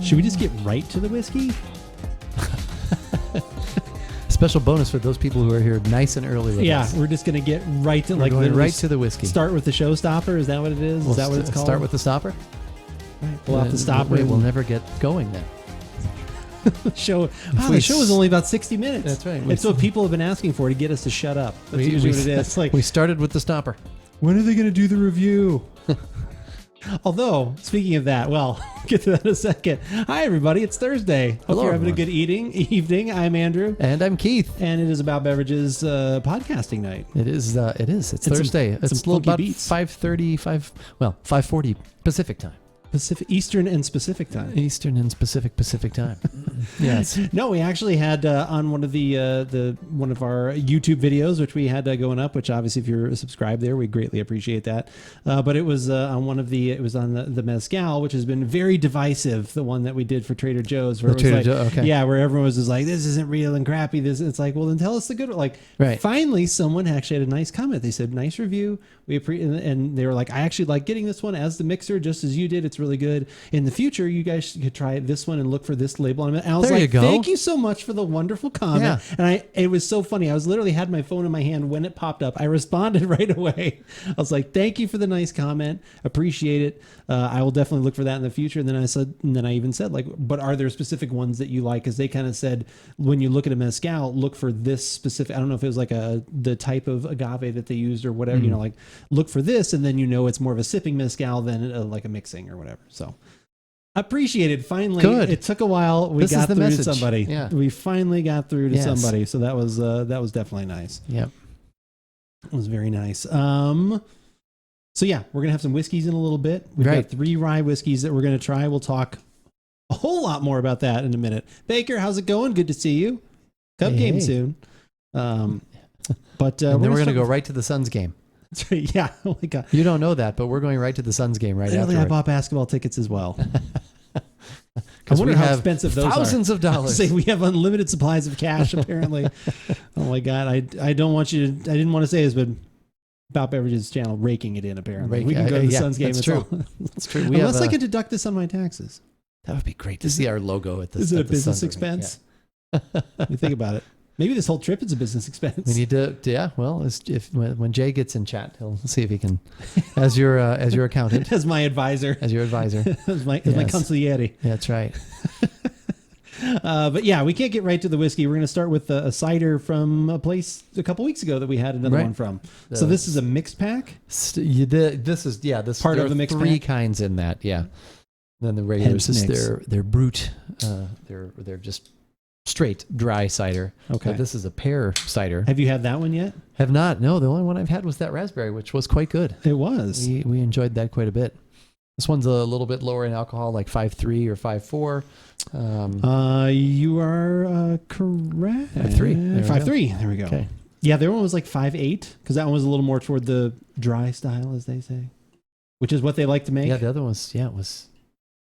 Should we just get right to the whiskey? Special bonus for those people who are here nice and early with us. We're just going to get right to right to the whiskey. Start with the showstopper. Is that what it is? Is that what it's called? Start with the stopper. Right, pull out the stopper. We'll never get going then. The show is only about 60 minutes. That's right. It's what people have been asking for, to get us to shut up. That's usually what it is. It's like, we started with the stopper. When are they going to do the review? Although, speaking of that, well, we'll get to that in a second. Hi, everybody. It's Thursday. Hope Hello, you're having everyone. a good evening. I'm Andrew. And I'm Keith. And it is About Beverages podcasting night. It is. It's Thursday. It's a little about 5:30, 5:40 Pacific time. Eastern and Pacific time. Eastern and Pacific time. Yes. No, we actually had on one of one of our YouTube videos, which we had going up. Which obviously, if you're subscribed there, we greatly appreciate that. But it was on the mezcal, which has been very divisive. The one that we did for Trader Joe's, where where everyone was just like, "This isn't real and crappy." It's like, well, then tell us the good one. Like, right. Finally, someone actually had a nice comment. They said, "Nice review." And they were like, "I actually like getting this one as the mixer, just as you did. It's really good. In the future, you guys could try this one and look for this label on it." And I was like, "Thank you so much for the wonderful comment." Yeah. And it was so funny. I was literally had my phone in my hand when it popped up. I responded right away. I was like, "Thank you for the nice comment. Appreciate it. I will definitely look for that in the future." And then I even said, like, "But are there specific ones that you like?" Because they kind of said, when you look at a mezcal, look for this specific. I don't know if it was like the type of agave that they used or whatever. You know, like look for this, and then it's more of a sipping mezcal than like a mixing or whatever. So. Appreciated. Finally, good. It took a while. We got through to somebody. Yeah. We finally got through to somebody. So that was definitely nice. Yep. It was very nice. So yeah, we're gonna have some whiskeys in a little bit. We've got 3 rye whiskeys that we're gonna try. We'll talk a whole lot more about that in a minute. Baker, how's it going? Good to see you. Cup game soon. But then we're gonna go right to the Suns game. That's right. Yeah. Oh my God. You don't know that, but we're going right to the Suns game right after. I bought basketball tickets as well. I wonder how expensive those thousands are. of dollars. Say we have unlimited supplies of cash. Apparently. Oh my God. I don't want you to. I didn't want to say this, but About Beverages channel raking it in. Apparently, we can go to the Suns game. That's true. That's true. Unless I can deduct this on my taxes. That would be great to see our logo at the. Is it a business expense? Yeah. You think about it. Maybe this whole trip is a business expense. We need to, yeah. Well, when Jay gets in chat, he'll see if he can, as your accountant, as my advisor, as your advisor, as my consigliere. Yeah, that's right. But yeah, we can't get right to the whiskey. We're going to start with a cider from a place a couple weeks ago that we had another one from. So this is a mixed pack. This is part of the mixed 3 pack? kinds in that. Yeah. Then the regulars is their brute. They're just straight dry cider. Okay. So this is a pear cider. Have you had that one yet? Have not. No, the only one I've had was that raspberry, which was quite good. It was. We enjoyed that quite a bit. This one's a little bit lower in alcohol, like 5.3 or 5.4. You are correct. 5.3. 5.3. There we go. Okay. Yeah, the other one was like 5.8 because that one was a little more toward the dry style, as they say, which is what they like to make. Yeah, the other one was it was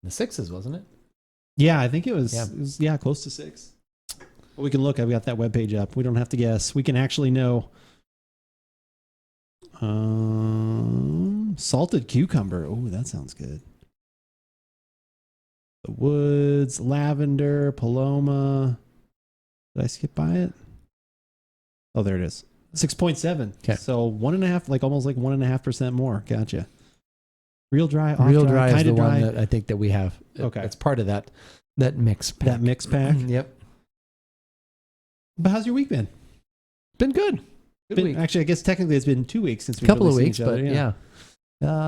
in the 6s, wasn't it? Yeah, I think it was. Yeah, it was, close to 6. Well, we can look. I've got that webpage up. We don't have to guess. We can actually know. Salted cucumber. Oh, that sounds good. The woods, lavender, Paloma. Did I skip by it? Oh, there it is. 6.7. Okay. So 1.5, like almost like 1.5% more. Gotcha. Real dry, off Real dry is the dry. one that I think that we have. Okay. It's part of that mix pack. That mix pack. Yep. But how's your week been? Been good. Week. Actually, I guess technically it's been 2 weeks since we've couple of really weeks, seen each other. But yeah.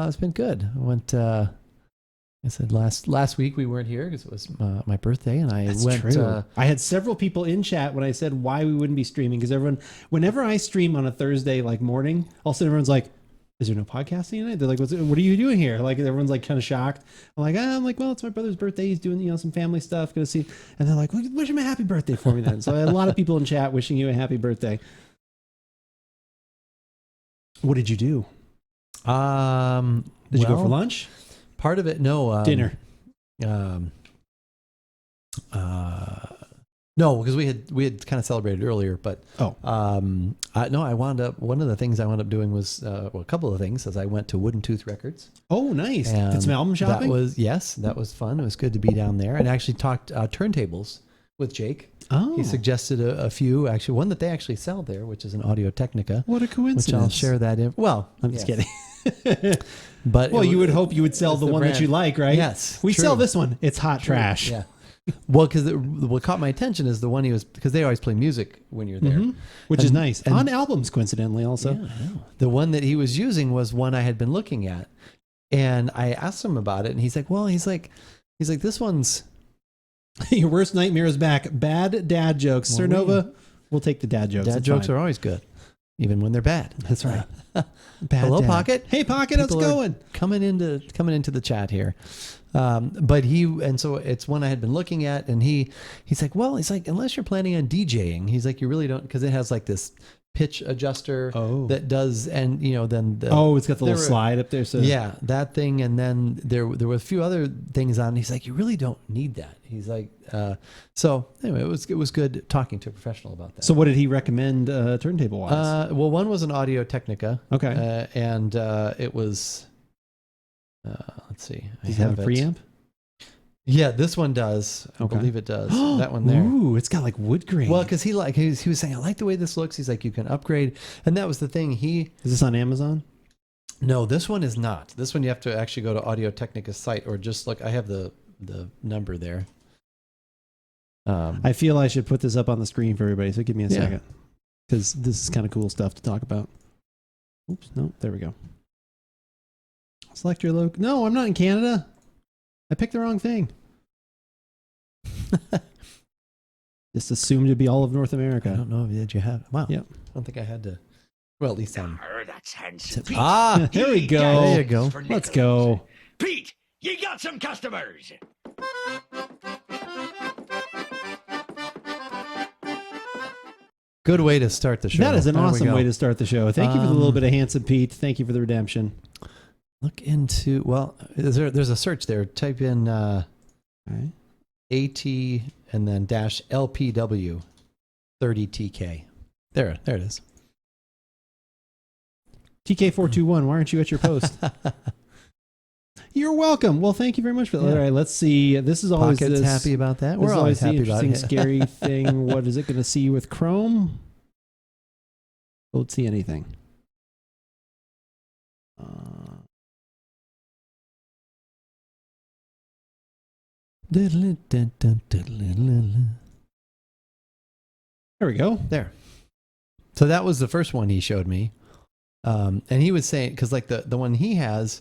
It's been good. I went. I said last week we weren't here because it was my birthday, and I That's went. True. I had several people in chat when I said why we wouldn't be streaming because whenever I stream on a Thursday like morning, all of a sudden everyone's like, "Is there no podcasting tonight?" They're like, "What are you doing here?" Like everyone's like kind of shocked. I'm like, "Well, it's my brother's birthday. He's doing some family stuff. Gonna see." And they're like, "Well, wish him a happy birthday for me then." So I had a lot of people in chat wishing you a happy birthday. What did you do? Did you go for lunch? Part of it, no. Dinner. No, because we had kind of celebrated earlier, but I wound up, one of the things I wound up doing was a couple of things, as I went to Wooden Tooth Records. Oh, nice! And Did some album shopping? That was fun. It was good to be down there, and actually talked turntables with Jake. Oh, He suggested a few, actually one that they actually sell there, which is an Audio Technica. What a coincidence! Which I'll share that in. Well, I'm just kidding. But you would hope you would sell the one brand that you like, right? Yes, we true. sell this one. It's hot trash. Yeah. Well, because what caught my attention is the one because they always play music when you're there, which is nice on albums, coincidentally. Also, yeah, I know. The one that he was using was one I had been looking at, and I asked him about it, and he's like, this one's your worst nightmare is back. Bad dad jokes, Sir Nova. We'll take the dad jokes. Dad jokes are always good, even when they're bad. That's right. Hello, dad. Pocket. Hey, Pocket. How's it going? Coming into the chat here. But so it's one I had been looking at, and he's like, unless you're planning on DJing, he's like, you really don't, because it has like this pitch adjuster that does, and then it's got the little slide up there. So yeah, that thing, and then there were a few other things on. He's like, you really don't need that. He's like, so anyway, it was good talking to a professional about that. So what did he recommend turntable wise? Well, one was an Audio Technica. Okay, and it was. Let's see. Does it have a preamp? Yeah, this one does. I believe it does. That one there. Ooh, it's got like wood grain. Well, because he was saying, I like the way this looks. He's like, you can upgrade, and that was the thing. Is this on Amazon? No, this one is not. This one you have to actually go to Audio Technica's site, or just look. I have the number there. I feel I should put this up on the screen for everybody. So give me a second, because this is kind of cool stuff to talk about. Oops, no, there we go. Select your logo. No, I'm not in Canada. I picked the wrong thing. Just assumed it'd be all of North America. I don't know if you have. Wow. Yeah. I don't think I had to. Well, at least I'm. That's handsome. Pete. There we go. There you go. Let's go. Pete, you got some customers. Good way to start the show. That is an There we awesome go. way to start the show. Thank you for the little bit of handsome Pete. Thank you for the redemption. Look into, there's a search there. Type in AT and then -LPW 30TK. There it is. TK421, why aren't you at your post? You're welcome. Well, thank you very much for that. Yeah. All right, let's see. This is always Pocket's happy about that. We're always the happy about interesting, it. scary thing. What is it going to see with Chrome? Won't see anything. There we go. There. So that was the first one he showed me. And he was saying, because like the one he has,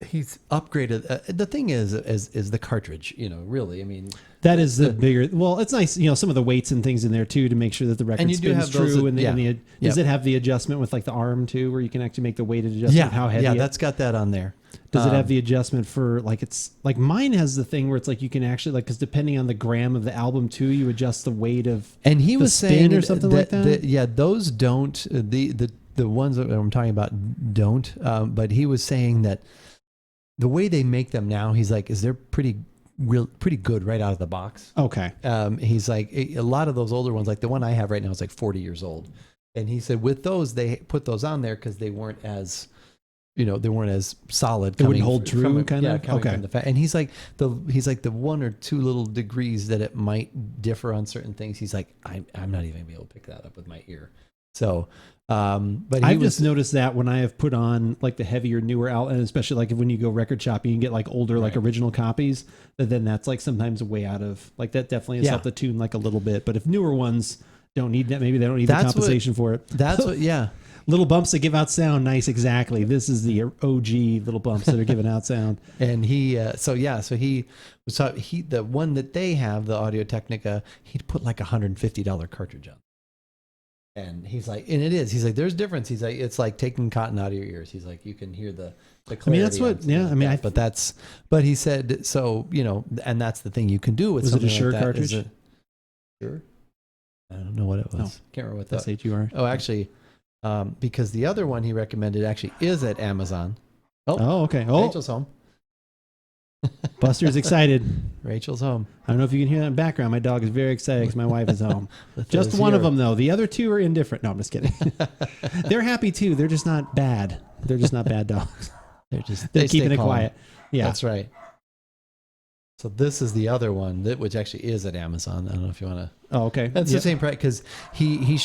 he's upgraded. The thing is the cartridge, really. I mean, that is the bigger. Well, it's nice, some of the weights and things in there too to make sure that the record spins true. Does it have the adjustment with like the arm too, where you can actually make the weighted adjustment? Yeah, how heavy? Yeah, that's got that on there. Does it have the adjustment for it's like mine has the thing where it's like you can actually because depending on the gram of the album too, you adjust the weight of. And he was saying or something like that. Yeah, those don't the ones that I'm talking about don't. But he was saying that the way they make them now, he's like, they're pretty good right out of the box. Okay. He's like a lot of those older ones, like the one I have right now is like 40 years old, and he said with those they put those on there because they weren't as. They weren't as solid. It wouldn't hold true, kind of. Okay. And he's like the 1 or 2 little degrees that it might differ on certain things. He's like, I'm not even gonna be able to pick that up with my ear. So, but I've just noticed that when I have put on like the heavier, newer and especially like when you go record shopping and get like older, like original copies, then that's like sometimes way out of that definitely has helped the tune like a little bit. But if newer ones don't need that, maybe they don't need the compensation for it. That's what, yeah. Little bumps that give out sound. Nice. Exactly. This is the OG little bumps that are giving out sound. And he, the one that they have, the Audio Technica, he'd put like $150 cartridge on. And he's like, he's like, there's difference. He's like, it's like taking cotton out of your ears. He's like, you can hear the clarity. I mean, that's what, yeah. I mean, but he said, so, and that's the thing you can do with something like that. Was it a Shure cartridge? Sure. I don't know what it was. No. Can't remember what that was. S-H-U-R. Oh, actually, because the other one he recommended actually is at Amazon. Oh, okay. Oh, Rachel's home. Buster's excited. Rachel's home. I don't know if you can hear that in the background. My dog is very excited because my wife is home. Just Those one of here. them, though. The other two are indifferent. No, I'm just kidding. They're happy, too. They're just not bad. They're just not bad dogs. They're They're keeping stay it calm. quiet. Yeah. That's right. So this is the other one which actually is at Amazon. I don't know if you want to. Oh, okay. That's the same price because he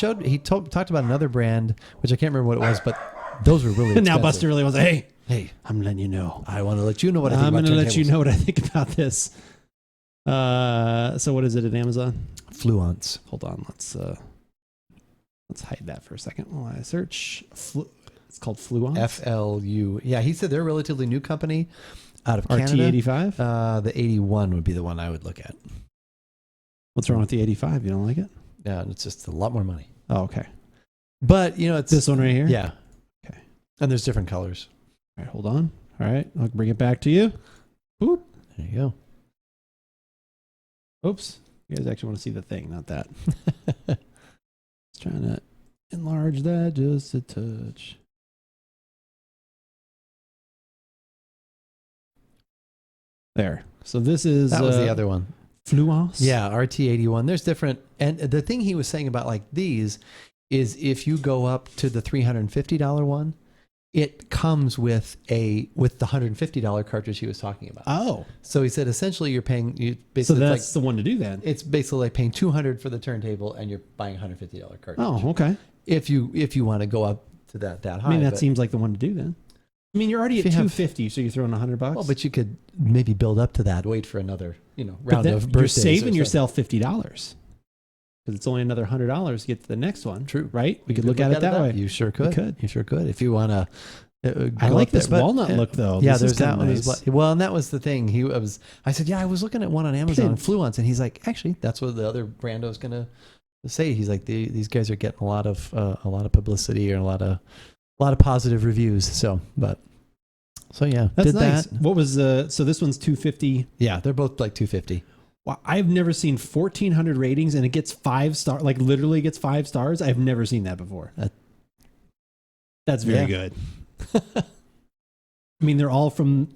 talked about another brand which I can't remember what it was, but those were really And expensive. now Buster really wants to, hey, Hey, I'm letting you know. I want to let you know what I think I'm about going to let you turntables. know what I think about this. So what is it at Amazon? Fluence. Hold on. Let's hide that for a second while I search. It's called Fluence. FLU. Yeah, he said they're a relatively new company out of Canada. RT85. The 81 would be the one I would look at. What's wrong with the 85? You don't like it? Yeah, it's just a lot more money. Oh, okay. But, it's... This one right here? Yeah. Okay. And there's different colors. All right, hold on. All right, I'll bring it back to you. Oop. There you go. Oops. You guys actually want to see the thing, not that. Just trying to enlarge that just a touch. There. So this is... That was the other one. Fluence? Yeah, RT81. There's different... And the thing he was saying about like these is if you go up to the $350 one, it comes with the $150 cartridge he was talking about. Oh. So he said essentially you're paying... So basically that's the one to do then. It's basically like paying $200 for the turntable and you're buying a $150 cartridge. Oh, okay. If you want to go up to that high. I mean, that but- seems like the one to do then. I mean, you're already If at you have- $250, so you're throwing $100. Well, but you could maybe build up to that. Wait for another, But round then of you're birthdays. saving or yourself $50 because it's only another $100 to get to the next one. True. Right? We could look at it that way. You sure could. We could. You sure could. If you want to. I like this walnut look though. Yeah, This there's is that kinda one. nice. Well, and that was the thing. I said, yeah, I was looking at one on Amazon, Fluence, and he's like, actually, that's what the other brando's gonna say. He's like, these guys are getting a lot of publicity and a lot of positive reviews. So yeah, That's did nice. that. What was so this one's $250. Yeah, they're both like $250. Wow, I've never seen 1,400 ratings and it gets 5 stars. Like literally gets 5 stars. I've never seen that before. That's very good. I mean, they're all from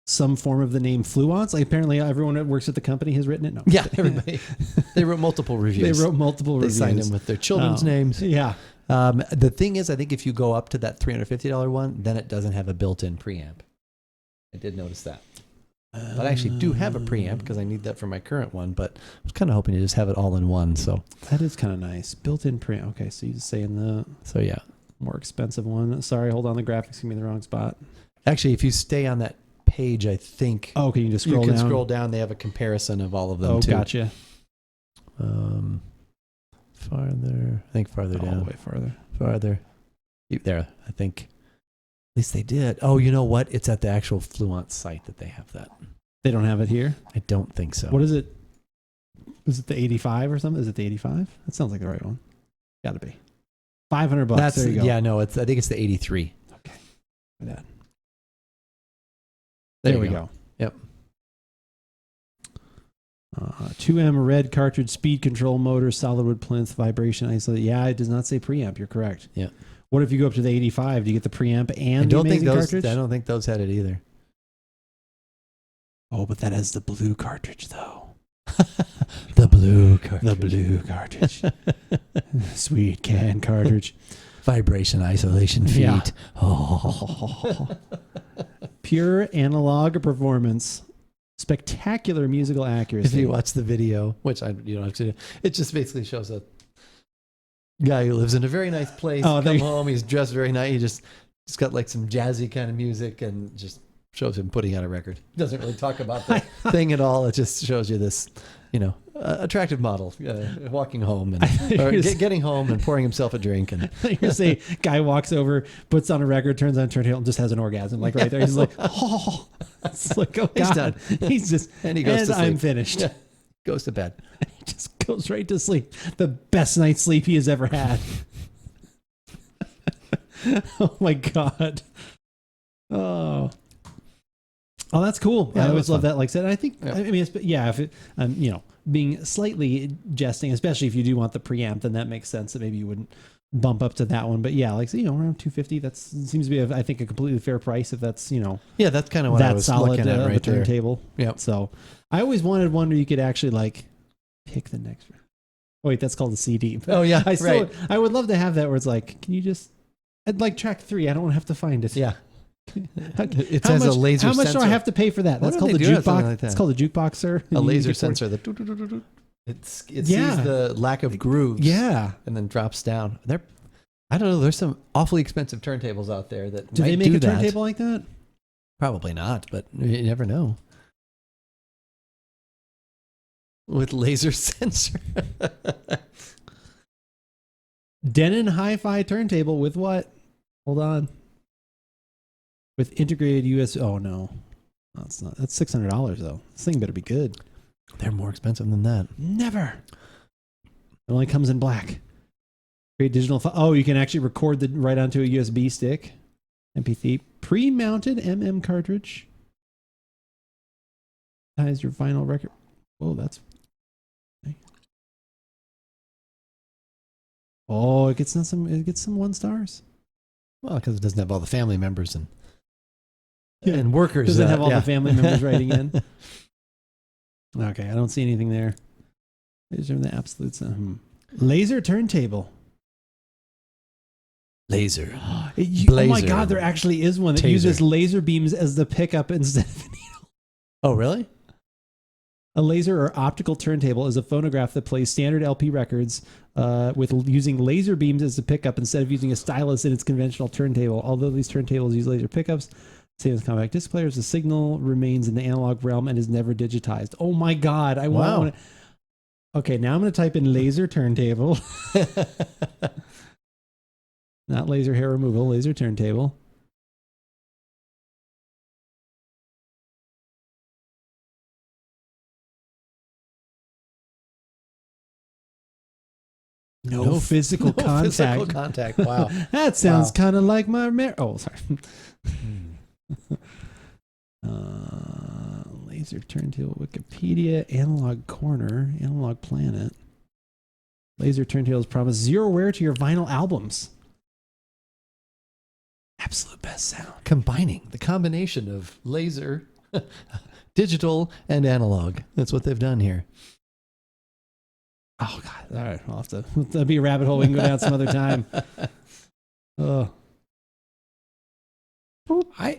some form of the name Fluence. Like apparently everyone that works at the company has written it. No. Yeah, everybody. They wrote multiple reviews. They wrote multiple They reviews. signed them with their children's names. Yeah. The thing is, I think if you go up to that $350 one, then it doesn't have a built-in preamp. I did notice that. But I actually do have a preamp because I need that for my current one, but I was kind of hoping to just have it all in one. So That is kind of nice. Built-in preamp. Okay, so you're saying the yeah. more expensive one. Sorry, hold on. The graphics give me the wrong spot. Actually, if you stay on that page, I think Oh, can you just you scroll can down? scroll down. They have a comparison of all of them Oh, too. gotcha. Farther. I think farther All down. the way farther. Farther. There, I think. At least they did. Oh, you know what? It's at the actual Fluence site that they have that. They don't have it here. I don't think so. What is it? Is it the 85 or something? Is it the 85? That sounds like the right one. Got to be. $500. That's There you go. yeah. No, I think it's the 83. Okay. For that. There There we you go. Yep. 2M red cartridge, speed control motor, solid wood plinth, vibration isolate. Yeah, it does not say preamp. You're correct. Yeah. What if you go up to the 85? Do you get the preamp and I don't the think amazing those. cartridge? I don't think those had it either. Oh, but that has the blue cartridge though. The blue cartridge. The blue cartridge. Sweet can cartridge. Vibration isolation feet. Yeah. Oh. Pure analog performance. Spectacular musical accuracy. If you watch the video, which you don't have to do, it just basically shows a guy who lives in a very nice place. Oh, Come home, he's dressed very nice. He's got like some jazzy kind of music and just shows him putting out a record. He doesn't really talk about the thing at all. It just shows you this, attractive model walking home and or getting home and pouring himself a drink. And you say guy walks over, puts on a record, turns on a turntable, and just has an orgasm like right there. He's like, oh, it's like, oh He's God. done. He's just, And he goes to I'm sleep. finished. Yeah. Goes to bed. He just goes right to sleep. The best night's sleep he has ever had. Oh my God. Oh, that's cool. Yeah, I that always was love fun. that. Like I said, I think, Yeah. I mean, if it, being slightly jesting, especially if you do want the preamp, then that makes sense that maybe you wouldn't bump up to that one. But yeah, like, around $250. That seems to be, I think, a completely fair price if that's, Yeah, that's kind of what I was solid looking at of a right there. turntable. Yep. So I always wanted one where you could actually like pick the next. Oh, wait, that's called a CD. But Oh yeah, I would love to have that where it's like, can you just, I'd like track 3. I don't want to have to find it. Yeah. It How says much, a laser How much sensor. do I have to pay for that? Why That's don't called the they do something jukebox. like that? It's called a jukebox, sir. A And you laser get 40 sensor that it Yeah. sees the lack of grooves. Yeah. And then drops down. I don't know. There's some awfully expensive turntables out there that Do might they make do a that. turntable like that? Probably not, but you never know. With laser sensor. Denon Hi-Fi turntable with what? Hold on. With integrated US. Oh no, that's not. That's $600 though. This thing better be good. They're more expensive than that. Never. It only comes in black. Create digital. Oh, you can actually record right onto a USB stick. MP3 pre-mounted cartridge. Ties your vinyl record. Whoa, that's. Okay. Oh, it gets some 1 stars. Well, because it doesn't have all the family members and workers. Doesn't have all yeah. the family members writing in. Okay, I don't see anything there. These are the absolutes. Laser turntable. Laser. Oh my Blazer God, there actually is one that Taser. uses laser beams as the pickup instead of a needle. Oh, really? A laser or optical turntable is a phonograph that plays standard LP records with using laser beams as the pickup instead of using a stylus in its conventional turntable. Although these turntables use laser pickups, same as compact disc players, the signal remains in the analog realm and is never digitized. Oh my God. Want to. Okay, now I'm going to type in laser turntable. Not laser hair removal, laser turntable. No physical contact. Physical contact. Wow. That sounds kind of like my oh, sorry. Laser turntable, Wikipedia, Analog Corner, Analog Planet. Laser turntables promise zero wear to your vinyl albums. Absolute best sound. Combining the combination of laser, digital, and analog. That's what they've done here. Oh God! All right, I'll have to. That'll be a rabbit hole we can go down some other time. Oh,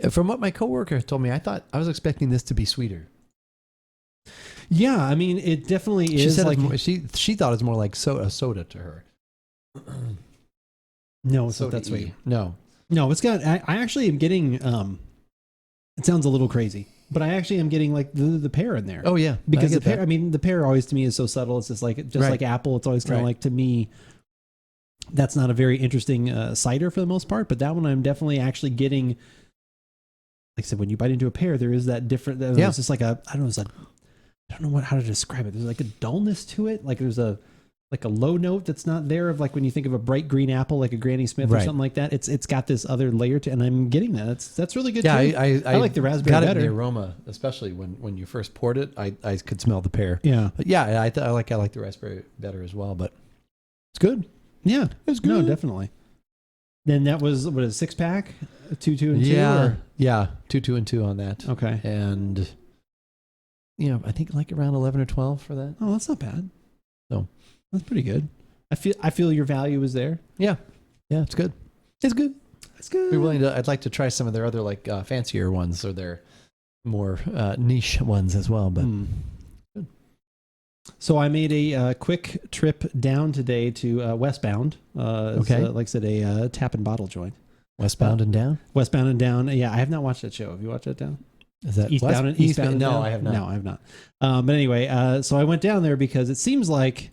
From what my coworker told me, I was expecting this to be sweeter. yeah. I mean, it definitely She is. said Like she thought it was more like soda to her. no, it's not that Soda-y. sweet. No, it's got. I actually am getting. It sounds a little crazy, but I actually am getting like the pear in there. Oh yeah, because I the get pear. that. I mean, the pear always to me is so subtle. It's just Right. like apple. It's always kind of Right. like, to me, that's not a very interesting cider for the most part. But that one, I'm definitely actually getting. Like I said, when you bite into a pear, there is that different. Yeah. It's just like a. I don't know how to describe it. There's like a dullness to it. Like there's a low note that's not there, of like when you think of a bright green apple, like a Granny Smith or Right. something like that. It's got this other layer to, and I'm getting that. That's really good. Yeah, too. I like the raspberry got better. it in the aroma, especially when you first poured it. I could smell the pear. Yeah, But yeah, I like the raspberry better as well. But it's good. yeah, It's no, good. definitely. Then that was what, a 6-pack, 2, 2, and 2. Yeah, Or? yeah, 2 and 2 on that. Okay. And I think like around 11 or 12 for that. Oh, that's not bad. No. That's pretty good. I feel your value is there. Yeah, it's good. It's good. It's good. Be willing to. I'd like to try some of their other like fancier ones or their more niche ones as well. But Good. So I made a quick trip down today to Westbound. Okay. Like I said, a tap and bottle joint. Westbound and Down. Westbound and Down. Yeah, I have not watched that show. Have you watched that down? Is that Eastbound and Eastbound? And No, Down? I have not. No, I have not. But anyway, so I went down there because it seems like,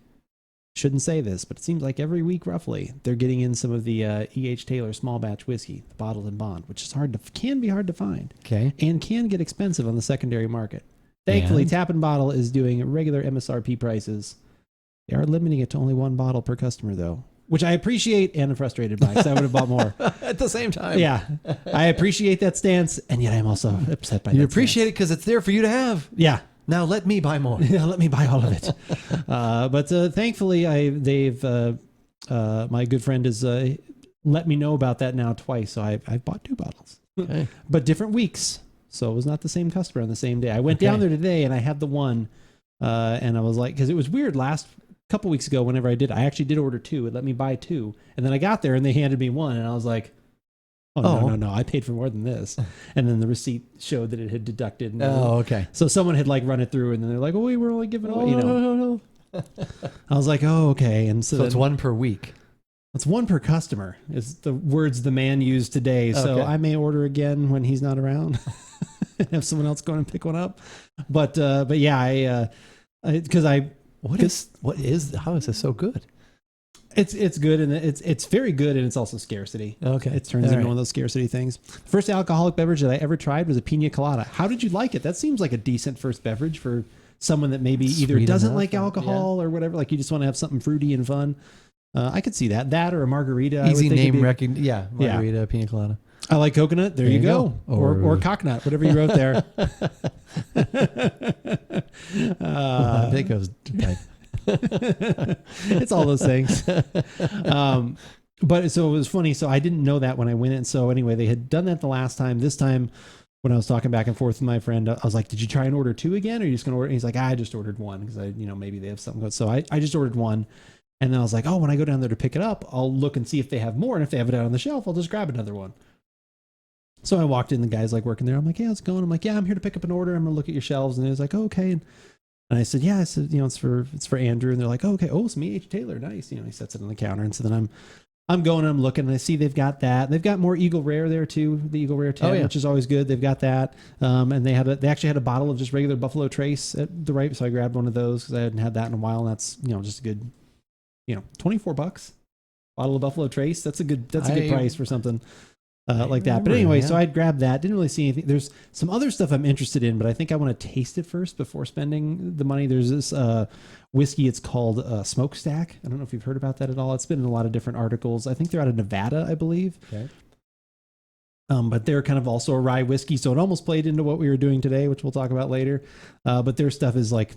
shouldn't say this, but it seems like every week roughly they're getting in some of the E.H. Taylor small batch whiskey, the bottled and bond, which is can be hard to find Okay. and can get expensive on the secondary market. Thankfully, And? Tap and Bottle is doing regular MSRP prices. They are limiting it to only 1 bottle per customer, though, which I appreciate and am frustrated by, because I would have bought more. At the same time. Yeah, I appreciate that stance, and yet I'm also upset by that. You appreciate it because it's there for you to have. Yeah. Now let me buy more. Yeah, let me buy all of it. But thankfully, they've my good friend has let me know about that now twice. So I bought 2 bottles, Okay. but different weeks. So it was not the same customer on the same day. I went down there today and I had the one, and I was like, because it was weird last couple weeks ago. Whenever I actually did order 2. It let me buy 2, and then I got there and they handed me 1, and I was like, oh, no, I paid for more than this. And then the receipt showed that it had deducted. And okay. So someone had like run it through, and then they're like, oh, we were only giving away, No. I was like, oh, okay. And so It's 1 per week. it's 1 per customer is the words the man used today. So I may order again when he's not around and have someone else go and pick one up. But yeah, How is this so good? it's good, and it's very good, and it's also scarcity. Okay. It turns into one of those scarcity things. First alcoholic beverage that I ever tried was a Pina Colada. How did you like it? That seems like a decent first beverage for someone that maybe either Sweet doesn't enough, like alcohol or whatever. Like you just want to have something fruity and fun. I could see that or a margarita. Easy name recognition. Yeah, margarita, pina colada. I like coconut. There you go. Or coconut, whatever you wrote there. I think it was. It's all those things. But so it was funny. So I didn't know that when I went in. So anyway, they had done that the last time. This time, when I was talking back and forth with my friend, I was like, "Did you try and order 2 again? Or are you just going to order?" And he's like, "I just ordered 1 because maybe they have something good." So I just ordered 1. And then I was like, oh, when I go down there to pick it up, I'll look and see if they have more. And if they have it out on the shelf, I'll just grab another one. So I walked in, the guy's like working there. I'm like, hey, how's it going? I'm like, yeah, I'm here to pick up an order. I'm going to look at your shelves. And he was like, oh, okay. And I said, yeah, it's for Andrew. And they're like, oh, okay. Oh, it's me, H. Taylor. Nice. He sets it on the counter. And so then I'm going, I'm looking, and I see they've got that. They've got more Eagle Rare there too, the Eagle Rare 10, which is always good. They've got that. And they actually had a bottle of just regular Buffalo Trace at the right. So I grabbed one of those because I hadn't had that in a while. And that's, just a good, $24 bottle of Buffalo Trace. That's a good price for something like that. But anyway, so I'd grabbed that. Didn't really see anything. There's some other stuff I'm interested in, but I think I want to taste it first before spending the money. There's this whiskey. It's called Smokestack. I don't know if you've heard about that at all. It's been in a lot of different articles. I think they're out of Nevada, I believe. Okay. But they're kind of also a rye whiskey, so it almost played into what we were doing today, which we'll talk about later. But their stuff is like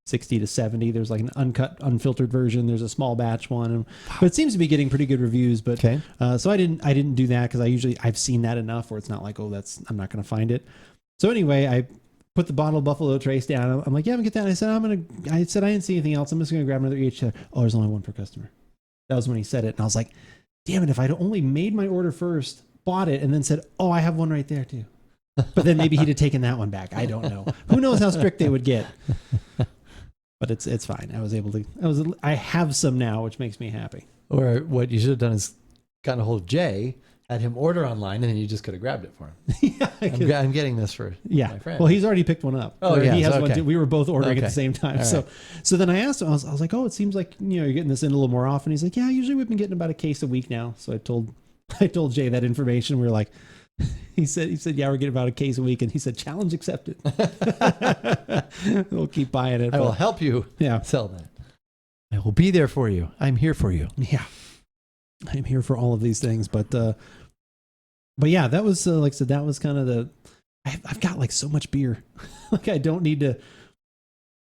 60 to 70. There's like an uncut, unfiltered version. There's a small batch one, but it seems to be getting pretty good reviews. But so I didn't do that because I've seen that enough where it's not like, oh, I'm not going to find it. So anyway, I put the bottle of Buffalo Trace down. I'm like, yeah, I'm gonna get that. And I said I didn't see anything else. I'm just gonna grab another each. Oh, there's only 1 per customer. That was when he said it, and I was like, damn it! If I'd only made my order first, bought it, and then said, oh, I have one right there too. But then maybe he'd have taken that one back. I don't know. Who knows how strict they would get. But it's fine. I have some now, which makes me happy. Or what you should have done is gotten a hold of Jay, had him order online, and then you just could have grabbed it for him. Yeah, I'm getting this for my friend. Well, he's already picked one up. Oh, yeah. He has one too. We were both ordering at the same time. All So then I asked him, I was like, oh, it seems like, you're getting this in a little more often. He's like, yeah, usually we've been getting about a case a week now. So I told Jay that information. We were like, he said, yeah, we're getting about a case a week. And he said, challenge accepted. We'll keep buying it. I will help you sell that. I will be there for you. I'm here for you. Yeah. I'm here for all of these things. But yeah, that was, like I said, that was kind of I've got like so much beer. Like I don't need to.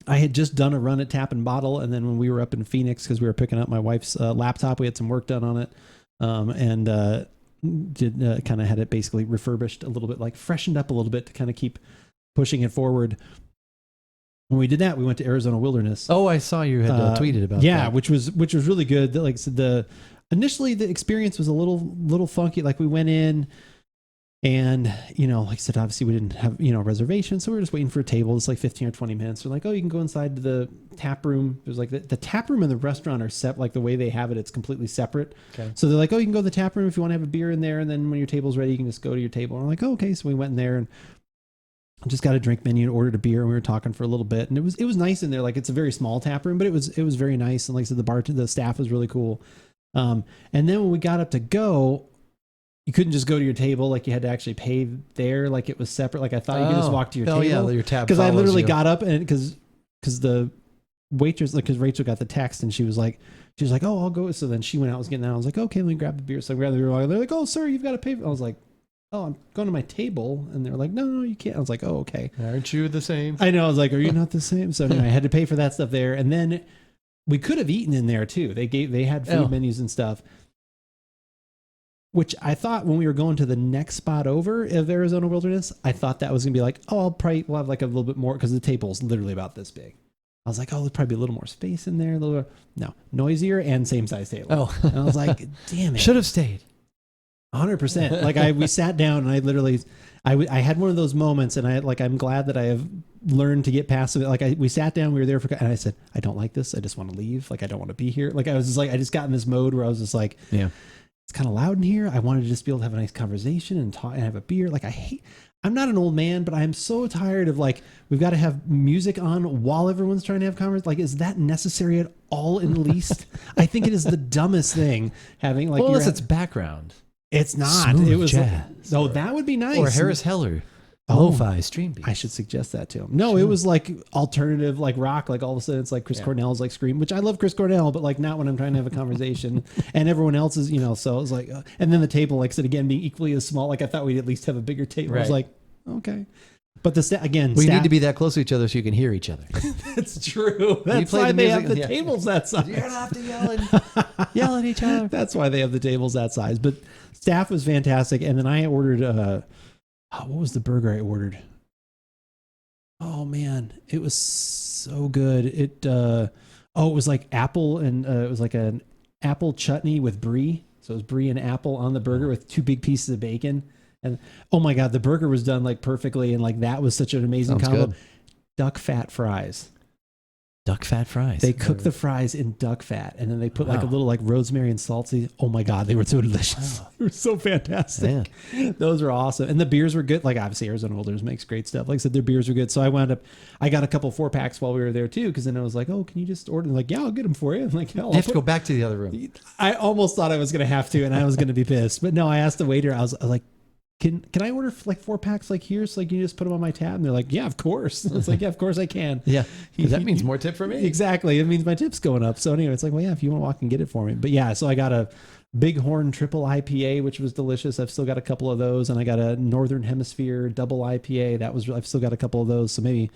I had just done a run at Tap and Bottle. And then when we were up in Phoenix, because we were picking up my wife's laptop, we had some work done on it. Did kind of had it basically refurbished a little bit, like freshened up a little bit to kind of keep pushing it forward. When we did that, we went to Arizona Wilderness. Oh, I saw you had tweeted about that. Yeah, which was really good. Like I said, initially the experience was a little funky. Like we went in and, like I said, obviously we didn't have, reservations. So we were just waiting for a table. It's like 15 or 20 minutes. They're like, oh, you can go inside to the tap room. There's like the tap room and the restaurant are set, like the way they have it, it's completely separate. Okay. So they're like, oh, you can go to the tap room if you want to have a beer in there. And then when your table's ready, you can just go to your table. And I'm like, oh, okay. So we went in there and just got a drink menu and ordered a beer. And we were talking for a little bit, and it was nice in there. Like it's a very small tap room, but it was very nice. And like I said, the staff was really cool. And then when we got up to go, you couldn't just go to your table. Like you had to actually pay there. Like it was separate. Like I thought you could just walk to your table. Yeah, your tab. Because I literally got up and because the waitress, like, because Rachel got the text and she was like, oh, I'll go. So then she went out, was getting out. I was like, okay, let me grab the beer. So I grabbed the beer. They're like, oh, sir, you've got to pay. I was like, oh, I'm going to my table. And they're like, no, you can't. I was like, oh, okay. Aren't you the same? I know. I was like, are you not the same? So anyway, I had to pay for that stuff there. And then we could have eaten in there too. They had food menus and stuff. Which I thought when we were going to the next spot over of Arizona Wilderness, I thought that was going to be like, oh, we'll have like a little bit more because the table's literally about this big. I was like, oh, there's probably a little more space in there. No, noisier and same size table. Oh, and I was like, damn it. Should have stayed. 100%. Like we sat down and I literally, I had one of those moments and I'm glad that I have learned to get past it. Like we sat down, we were there and I said, I don't like this. I just want to leave. Like, I don't want to be here. Like I was just like, I just got in this mode where I was just like, yeah. It's kind of loud in here. I wanted to just be able to have a nice conversation and talk and have a beer. Like I'm not an old man, but I'm so tired of like, we've got to have music on while everyone's trying to have conversation. Like, is that necessary at all in the least? I think it is the dumbest thing having like, unless it's background. It's not. Smooth it was jazz. like, that would be nice. Or Harris Heller. Oh, Lo-fi stream beats. I should suggest that to him. No, It was like alternative, like rock. Like all of a sudden, it's like Chris Cornell's like scream, which I love Chris Cornell, but like not when I'm trying to have a conversation. And everyone else is, so it was like, and then the table, like I said again, being equally as small. Like I thought we'd at least have a bigger table. Right. I was like, okay, but again, we need to be that close to each other so you can hear each other. That's true. That's play why the they music- have the tables that size. You don't have to yell at each other. That's why they have the tables that size. But staff was fantastic, and then I ordered. What was the burger I ordered? Oh man, it was so good. It was like apple and it was like an apple chutney with brie. So it was brie and apple on the burger with 2 big pieces of bacon. And oh my God, the burger was done like perfectly. And like, that was such an amazing Sounds combo. good. Duck fat fries. Duck fat fries. They cook the fries in duck fat, and then they put like a little like rosemary and salt. Oh my God, they were so delicious. They were so fantastic. Yeah. Those were awesome. And the beers were good. Like obviously Arizona Wilderness makes great stuff. Like I said, their beers were good. So I got a couple 4-packs while we were there too. Cause then I was like, oh, can you just order? And like, yeah, I'll get them for you. I'm like, hell, You have to go back to the other room. I almost thought I was going to have to, and I was going to be pissed, but no, I asked the waiter, I was like, can I order like 4 packs like here? So like you just put them on my tab? And they're like, yeah, of course. It's like, yeah, of course I can. Yeah. That means more tip for me. Exactly. It means my tip's going up. So anyway, it's like, well, yeah, if you want to walk and get it for me. But yeah, so I got a Bighorn triple IPA, which was delicious. I've still got a couple of those, and I got a Northern Hemisphere double IPA. I've still got a couple of those. So maybe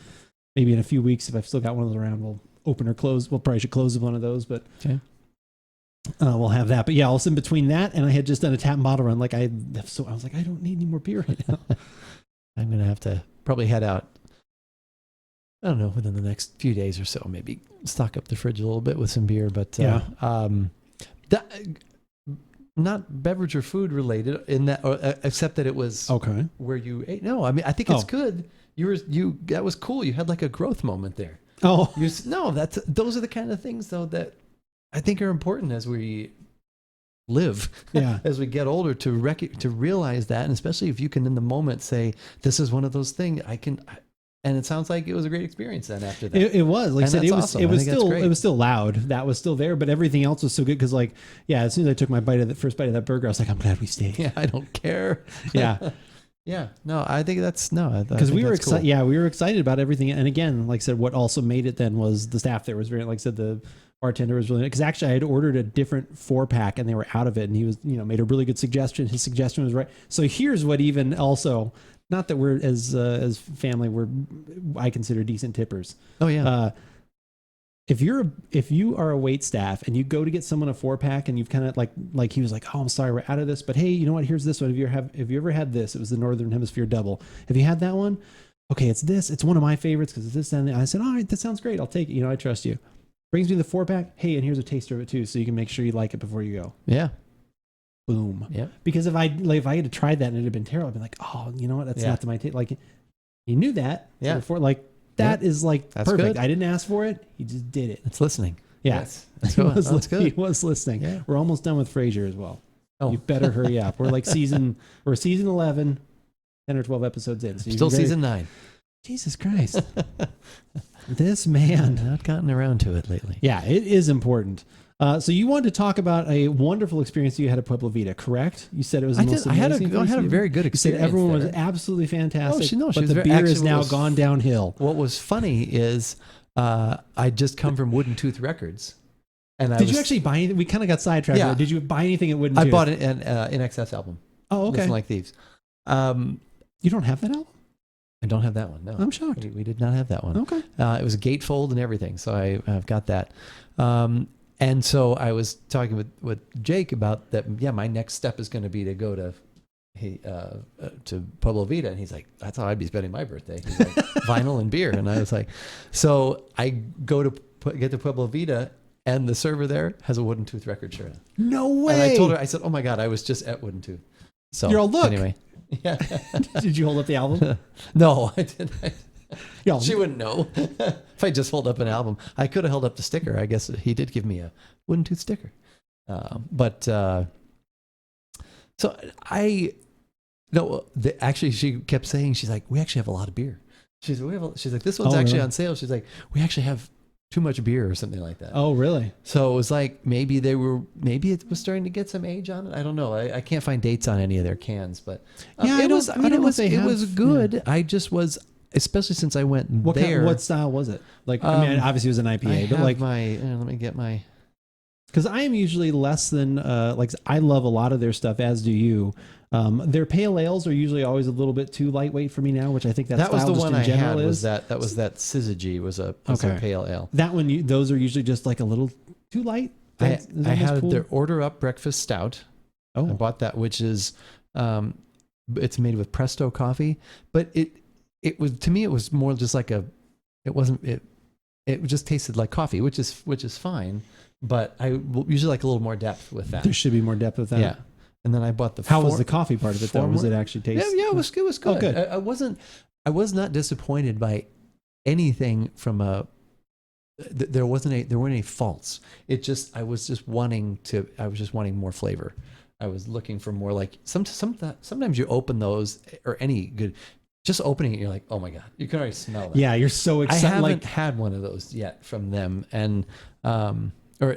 in a few weeks, if I've still got one of those around, we'll open or close. We'll probably should close one of those, but okay. We'll have that. But yeah, also in between that, and I had just done a tap and bottle run. Like I was like, I don't need any more beer right now. I'm going to have to probably head out, I don't know, within the next few days or so, maybe stock up the fridge a little bit with some beer. But not beverage or food related in that, except that it was okay where you ate. No, I mean, I think it's good. That was cool. You had like a growth moment there. Oh, those are the kind of things though that I think are important as we live, as we get older, to realize that, and especially if you can in the moment say, this is one of those things and it sounds like it was a great experience then after that. It was, like I said, awesome. it was still loud. That was still there, but everything else was so good. Cause like, yeah, as soon as I took my first bite of that burger, I was like, I'm glad we stayed. Yeah. I don't care. Yeah. Yeah. No, I think that's because we were excited. Cool. Yeah. We were excited about everything. And again, like I said, what also made it then was the staff there was very, like I said, the bartender was really, because actually I had ordered a different 4-pack and they were out of it, and he was, made a really good suggestion. His suggestion was right. So here's what even also, not that we're as family, I consider decent tippers. Oh yeah. If you are a wait staff and you go to get someone a 4-pack and you've kind of like he was like, oh, I'm sorry, we're out of this, but hey, you know what? Here's this one. Have you ever had this? It was the Northern Hemisphere double. Have you had that one? Okay, it's this. It's one of my favorites because it's this and that. I said, all right, that sounds great. I'll take it. I trust you. Brings me the 4-pack. Hey, and here's a taster of it too, so you can make sure you like it before you go. Yeah. Boom. Yeah. Because if I had to try that and it had been terrible, I'd be like, oh, you know what? That's not to my taste. Like, he knew that. Yeah. So before, like, that is like that's perfect. good. I didn't ask for it. He just did it. It's listening. Yeah. Yes. That's good. He was listening. Yeah. We're almost done with Frasier as well. Oh. You better hurry up. We're season 11, 10 or 12 episodes in. So still season 9. Jesus Christ. This man. Not gotten around to it lately. Yeah, it is important. So you wanted to talk about a wonderful experience you had at Pueblo Vita, correct? You said it was the most amazing. I had a very good experience. You said everyone was there. absolutely fantastic. But the beer has now gone downhill. What was funny is I'd just come from Wooden Tooth Records. And Did you actually buy anything? We kind of got sidetracked. Yeah. Did you buy anything at Wooden Tooth? I bought an In Excess album. Oh, okay. Listen Like Thieves. You don't have that album? I don't have that one. No, I'm shocked. We did not have that one. Okay. It was a gatefold and everything, so I've got that. And so I was talking with Jake about that. Yeah, my next step is going to be to go to Pueblo Vita, and he's like, that's how I'd be spending my birthday. He's like, vinyl and beer, and I was like, so I go to get to Pueblo Vita, and the server there has a Wooden Tooth record shirt on. No way. And I told her, I said, oh my God, I was just at Wooden Tooth. So you're all, look. Anyway, yeah. Did you hold up the album? No, I didn't. Y'all, She wouldn't know if I just hold up an album. I could have held up the sticker. I guess he did give me a Wooden Tooth sticker. So actually she kept saying, she's like, we actually have a lot of beer. She's like, this one's actually on sale. She's like, we actually have too much beer or something like that. Oh, really? So it was like, maybe it was starting to get some age on it. I don't know. I can't find dates on any of their cans, but it was good. Yeah. I just was, especially since I went there. What style was it? Like, I mean, obviously it was an IPA, but like let me get my, because I am usually less than like I love a lot of their stuff, as do you. Their pale ales are usually always a little bit too lightweight for me now, which I think that was the one I had. Was that Syzygy was a pale ale. That one, those are usually just like a little too light. I had their Order Up Breakfast Stout. Oh, I bought that, which is it's made with Presto coffee, but it was, to me, it was more just like it just tasted like coffee, which is fine. But I usually like a little more depth with that. There should be more depth with that. Yeah. And then I bought the. How was the coffee part of it though? Was it actually tasty? Yeah, it was good. Oh, good. I was not disappointed by anything from there weren't any faults. I was just wanting more flavor. I was looking for more, like sometimes you open those, or any good, just opening it, you're like, oh my God, you can already smell it. Yeah, you're so excited. I haven't had one of those yet from them, and or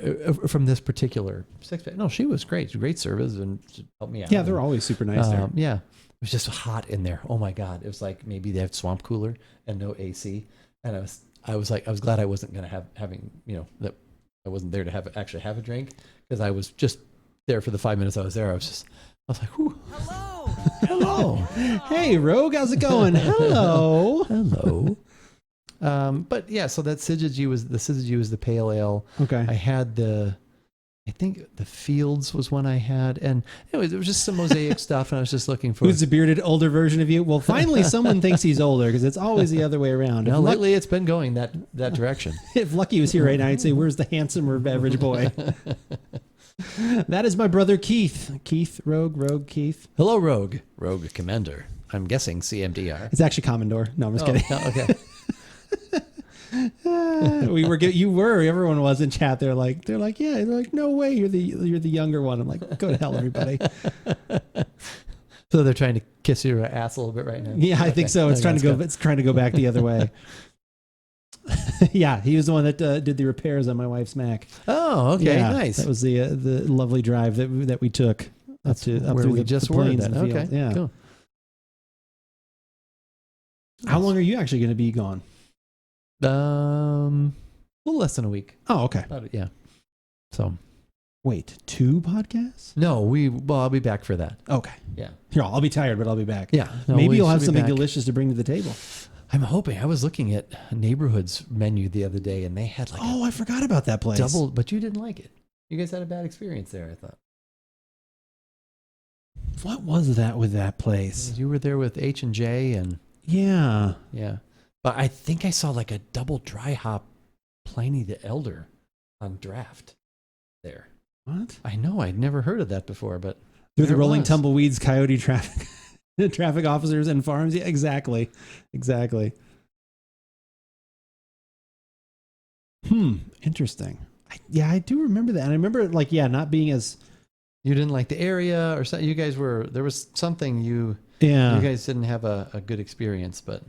from this particular six-pack. No, she was great. Great service and helped me out. Yeah, they're always super nice there. Yeah, it was just hot in there. Oh my God, it was like maybe they had swamp cooler and no AC, and I was glad I wasn't gonna that I wasn't there to actually have a drink, because I was just there for the 5 minutes I was there. I was like, whew. Hello. Hey, Rogue, how's it going? Hello. Hello. But yeah, so that Syzygy was the pale ale. Okay. I had I think the Fields was one I had, and anyways, it was just some mosaic stuff, and I was just looking for. Who's the bearded older version of you? Well, finally, someone thinks he's older, because it's always the other way around. Now, lately, it's been going that direction. If Lucky was here right now, I'd say, "Where's the handsomer beverage boy?" That is my brother Keith. Rogue Keith. Hello, Rogue Commander. I'm guessing CMDR. It's actually Commodore. No, I'm just kidding. No, okay. Everyone was in chat. They're like, no way, you're the younger one. I'm like, go to hell, everybody. So they're trying to kiss your ass a little bit right now. Yeah, I think so. It's trying to go back the other way. Yeah, he was the one that did the repairs on my wife's Mac. Oh, okay, yeah, nice. That was the lovely drive that we took up where through we the plains and the okay, fields. Yeah. Cool. How long are you actually going to be gone? A little less than a week. Oh, okay. Yeah. So, wait, 2 podcasts? No, I'll be back for that. Okay. Yeah. Here, I'll be tired, but I'll be back. Yeah. No, maybe you'll have something delicious to bring to the table. I'm hoping. I was looking at Neighborhood's menu the other day, and they had I forgot about that place. But you didn't like it. You guys had a bad experience there, I thought. What was that with that place? You were there with H&J and... Yeah. Yeah. But I think I saw like a double dry hop Pliny the Elder on draft there. What? I know. I'd never heard of that before, but... Through the rolling tumbleweeds, coyote traffic. Traffic officers and farms. Yeah, exactly. Interesting. I do remember that. And I remember it not being as... You didn't like the area or something. You guys there was something you guys didn't have a good experience, but...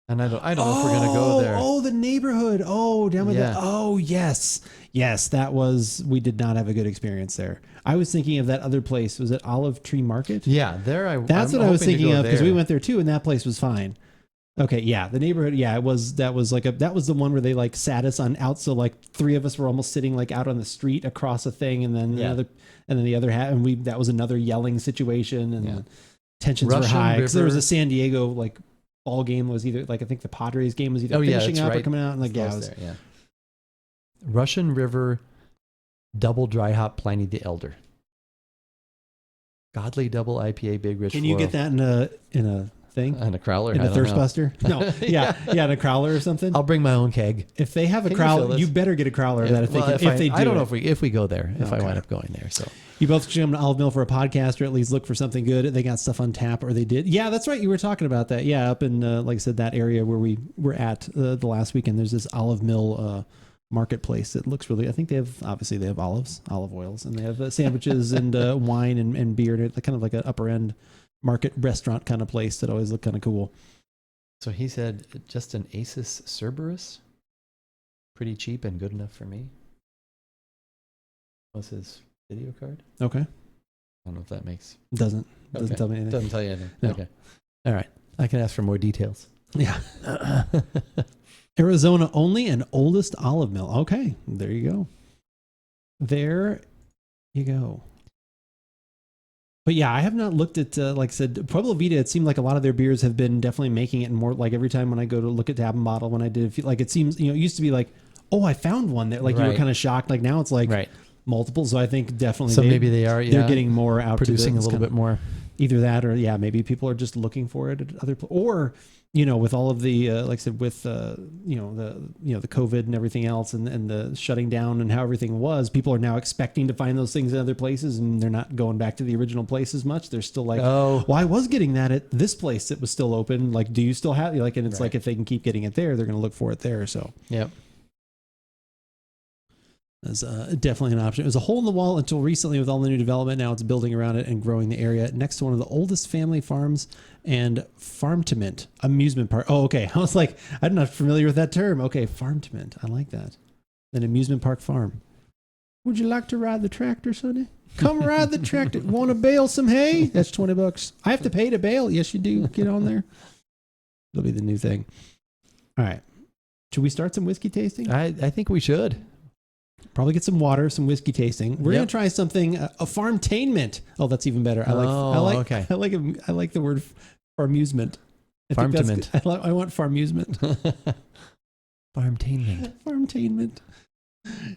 And I don't know if we're going to go there. Oh, the neighborhood. Oh, down with that. Oh, yes. Yes, we did not have a good experience there. I was thinking of that other place. Was it Olive Tree Market? Yeah, That's what I was thinking of, because we went there too, and that place was fine. Okay, yeah, the neighborhood. Yeah, that was the one where they sat us on out. So 3 of us were almost sitting out on the street across a thing, and then the other half, and that was another yelling situation, and tensions were high because there was a San Diego fall game was either like I think the Padres game was either finishing up or coming out, and like it was. There, Russian River Double Dry Hop Pliny the Elder. Godly Double IPA Big Rich. Can you get that in a thing? In a crowler? In a thirst buster? No. Yeah, in a crowler or something. I'll bring my own keg. If they have a crowler, you better get a crowler of that. If they do, I don't know if we go there. If I wind up going there, so. You both should come to Olive Mill for a podcast, or at least look for something good. They got stuff on tap, or they did. Yeah, that's right. You were talking about that. Yeah, up in like I said, that area where we were at the last weekend. There's this Olive Mill marketplace. It looks really. I think they have olive oils, and they have sandwiches and wine and beer. And kind of like an upper end market restaurant kind of place that always look kind of cool. So he said just an Asus Cerberus, pretty cheap and good enough for me. What's his video card? Okay. I don't know if that makes... Doesn't tell me anything. Doesn't tell you anything. No. Okay. All right. I can ask for more details. Yeah. Arizona only and oldest olive mill. Okay. There you go. There you go. But yeah, I have not looked at, like I said, Pueblo Vita, it seemed like a lot of their beers have been definitely making it more, like every time when I go to look at Tab and Bottle, when I did, like it seems, it used to be like, oh, I found one that like you were kind of shocked. Like now it's like multiple. So I think definitely maybe they're getting more out producing to a little bit more. Either that or maybe people are just looking for it at other or with all of the like I said with the COVID and everything else and the shutting down and how everything was, people are now expecting to find those things in other places, and they're not going back to the original place as much. They're still like, well, I was getting that at this place that was still open. Like, do you still have like? And it's like if they can keep getting it there, they're going to look for it there. So yep. That's definitely an option. It was a hole in the wall until recently with all the new development. Now it's building around it and growing the area next to one of the oldest family farms and farm-to-mint amusement park. Oh, okay. I was like, I'm not familiar with that term. Okay, farm-to-mint. I like that. An amusement park farm. Would you like to ride the tractor, Sonny? Come ride the tractor. Want to bale some hay? That's $20. I have to pay to bale. Yes, you do. Get on there. It'll be the new thing. All right. Should we start some whiskey tasting? I think we should. Probably get some water, some whiskey tasting. We're going to try something, a farmtainment. Oh, that's even better. I like the word farmusement. Farmtainment. I want farmusement. Farmtainment. Farmtainment.